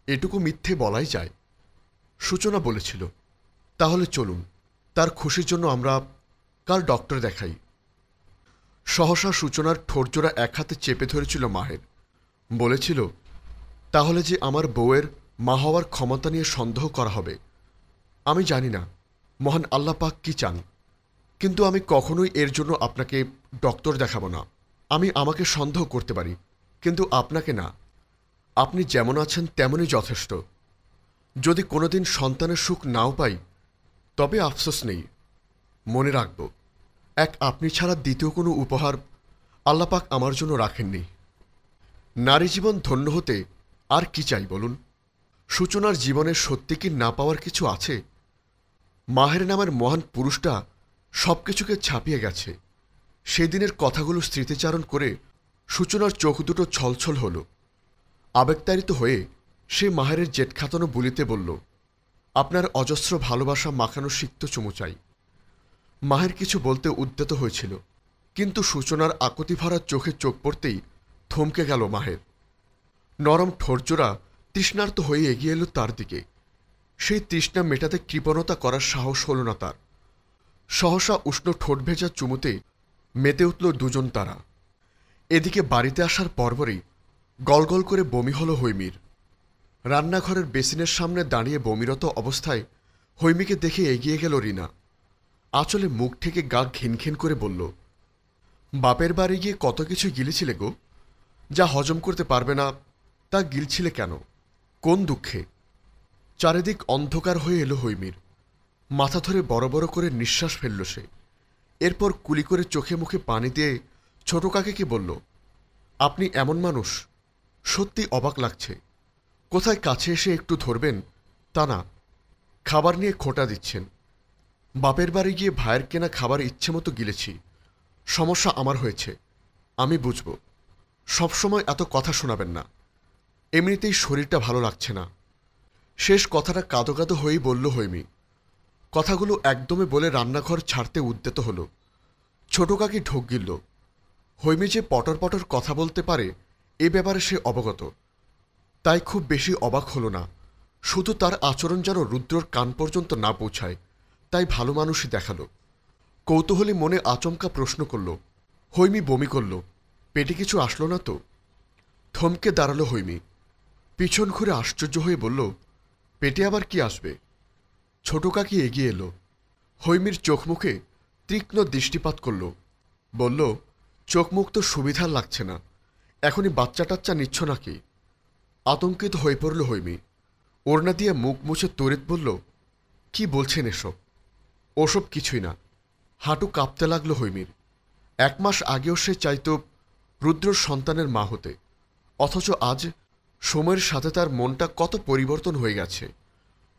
এটুকু মিথ্যে বলাই যায়। সূচনা বলেছিল, তাহলে চলুন, তার খুশির জন্য আমরা কাল ডক্টর দেখাই। সহসা সূচনার ঠোঁটজোড়া এক হাতে চেপে ধরেছিল মাহের। বলেছিল, তাহলে যে আমার বউয়ের মা হওয়ার ক্ষমতা নিয়ে সন্দেহ করা হবে। আমি জানি না মহান আল্লাহ পাক কি চান, কিন্তু আমি কখনোই এর জন্য আপনাকে ডক্টর দেখাবো না। আমি আমাকে সন্দেহ করতে পারি, কিন্তু আপনাকে না। আপনি যেমন আছেন তেমনই যথেষ্ট। যদি কোনোদিন সন্তানের সুখ নাও পাই, তবে আফসোস নেই। মনে রাখব, এক আপনি ছাড়া দ্বিতীয় কোনো উপহার আল্লাহ পাক আমার জন্য রাখেননি। নারী জীবন ধন্য হতে আর কি চাই বলুন? সূচনার জীবনে সত্যি কি না পাওয়ার কিছু আছে? মাহের নামের মহান পুরুষটা সবকিছুকে ছাপিয়ে গেছে। সেদিনের কথাগুলো স্মৃতিচারণ করে সূচনার চোখ দুটো ছলছল হল। আবেগতাড়িত হয়ে সে মাহেরের জেটখাতানো বুলিতে বলল, আপনার অজস্র ভালোবাসা মাখানো সিক্ত চুমু চাই। মাহের কিছু বলতে উদ্যত হয়েছিল, কিন্তু সূচনার আকুতি ভরা চোখে চোখ পড়তেই থমকে গেল মাহের। নরম ঠোরজোড়া তৃষ্ণার্ত হয়ে এগিয়ে এলো তার দিকে। সেই তৃষ্ণা মেটাতে কৃপণতা করার সাহস হল না তার। সহসা উষ্ণ ঠোঁট ভেজা চুমুতে মেতে উঠল দুজন তারা। এদিকে বাড়িতে আসার পরপরই গলগল করে বমি হল হৈমির। রান্নাঘরের বেসিনের সামনে দাঁড়িয়ে বমিরত অবস্থায় হৈমিকে দেখে এগিয়ে গেল রিনা। আঁচলে মুখ থেকে গা ঘিনঘিন করে বলল, বাপের বাড়ি গিয়ে কত কিছু গিলেছিলে গো, যা হজম করতে পারবে না তা গিলছিলে কেন? কোন দুঃখে? চারিদিক অন্ধকার হয়ে এলো হৈমির। মাথা ধরে বড় বড় করে নিঃশ্বাস ফেলল সে। এরপর কুলি করে চোখে মুখে পানি দিয়ে ছোট কাকিকে বলল, আপনি এমন মানুষ, সত্যি অবাক লাগছে। কোথায় কাছে এসে একটু ধরবেন তা না, খাবার নিয়ে খোঁটা দিচ্ছেন। বাপের বাড়ি গিয়ে ভাইয়ের কেনা খাবার ইচ্ছে মতো গিলেছি। সমস্যা আমার হয়েছে, আমি বুঝব। সবসময় এত কথা শোনাবেন না। এমনিতেই শরীরটা ভালো লাগছে না। শেষ কথাটা কাঁদো কাঁদো হয়েই বলল হৈমি। কথাগুলো একদমে বলে রান্নাঘর ছাড়তে উদ্যত হল। ছোট কাকি ঢোক গিলল। হৈমি যে পটর পটর কথা বলতে পারে এ ব্যাপারে সে অবগত, তাই খুব বেশি অবাক হল না। শুধু তার আচরণ যেন রুদ্রর কান পর্যন্ত না পৌঁছায়, তাই ভালো মানুষই দেখাল। কৌতূহলী মনে আচমকা প্রশ্ন করল, হৈমি বমি করল, পেটে কিছু আসলো না তো? থমকে দাঁড়ালো হৈমি। পিছন ঘুরে আশ্চর্য হয়ে বলল, পেটে আবার কি আসবে? ছোট কাকি এগিয়ে এলো। হৈমির চোখ মুখে তীক্ষ্ণ দৃষ্টিপাত করল। বলল, চোখ মুখ তো সুবিধার লাগছে না, এখনই বাচ্চা টাচ্চা নিচ্ছ নাকি? আতঙ্কিত হয়ে পড়ল হৈমি। ওড়না দিয়ে মুখ মুছে তড়িৎ বলল, কি বলছেন এসব? ওসব কিছুই না। হাঁটু কাঁপতে লাগলো হৈমির। 1 মাস আগেও সে চাইত রুদ্রর সন্তানের মা হতে, অথচ আজ সময়ের সাথে তার মনটা কত পরিবর্তন হয়ে গেছে।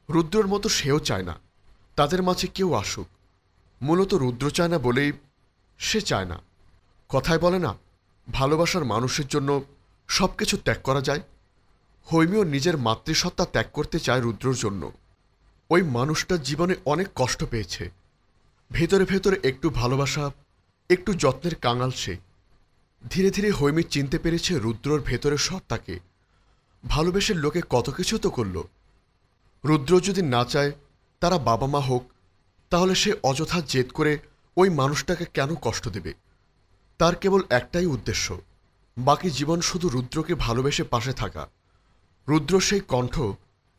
রুদ্রর মতো সেও চায় না তাদের মাঝে কেউ আসুক। মূলত রুদ্র চায় না বলেই সে চায় না। কথায় বলে না, ভালোবাসার মানুষের জন্য সব কিছু ত্যাগ করা যায়। হৈমিও নিজের মাতৃসত্তা ত্যাগ করতে চায় রুদ্রর জন্য। ওই মানুষটা জীবনে অনেক কষ্ট পেয়েছে। ভেতরে ভেতরে একটু ভালোবাসা, একটু যত্নের কাঙাল সে। ধীরে ধীরে হৈমি চিনতে পেরেছে রুদ্রর ভেতরের সত্তাকে। ভালোবেসে লোকে কত কিছু তো করল। রুদ্র যদি না চায় তারা বাবা মা হোক, তাহলে সে অযথা জেদ করে ওই মানুষটাকে কেন কষ্ট দেবে? তার কেবল একটাই উদ্দেশ্য, বাকি জীবন শুধু রুদ্রকে ভালোবেসে পাশে থাকা। রুদ্র সেই কণ্ঠ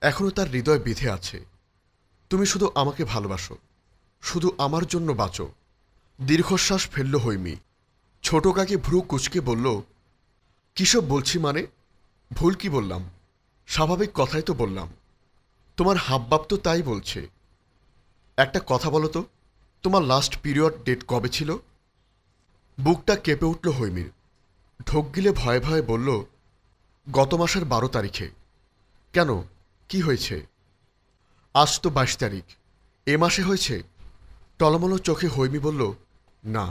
এখনো তার হৃদয়ে বিঁধে আছে। তুমি শুধু আমাকে ভালোবাসো, শুধু আমার জন্য বাঁচো। দীর্ঘশ্বাস ফেলল হৈমি। ছোট কাকি ভ্রু কুঁচকে বলল, কিসব বলছি মানে? ভুল কি বললাম? স্বাভাবিক কথাই তো বললাম। তোমার হাবভাব তো তাই বলছে। একটা কথা বলো তো, তোমার লাস্ট পিরিয়ড ডেট কবে ছিল? বুকটা কেঁপে উঠল হৈমির। ঢোক গিলে ভয়ে ভয়ে বলল, গত মাসের 12 তারিখে। কেন, কি হয়েছে? আজ তো 22 তারিখ, এ মাসে হয়েছে? টলমলো চোখে হৈমি বলল, না।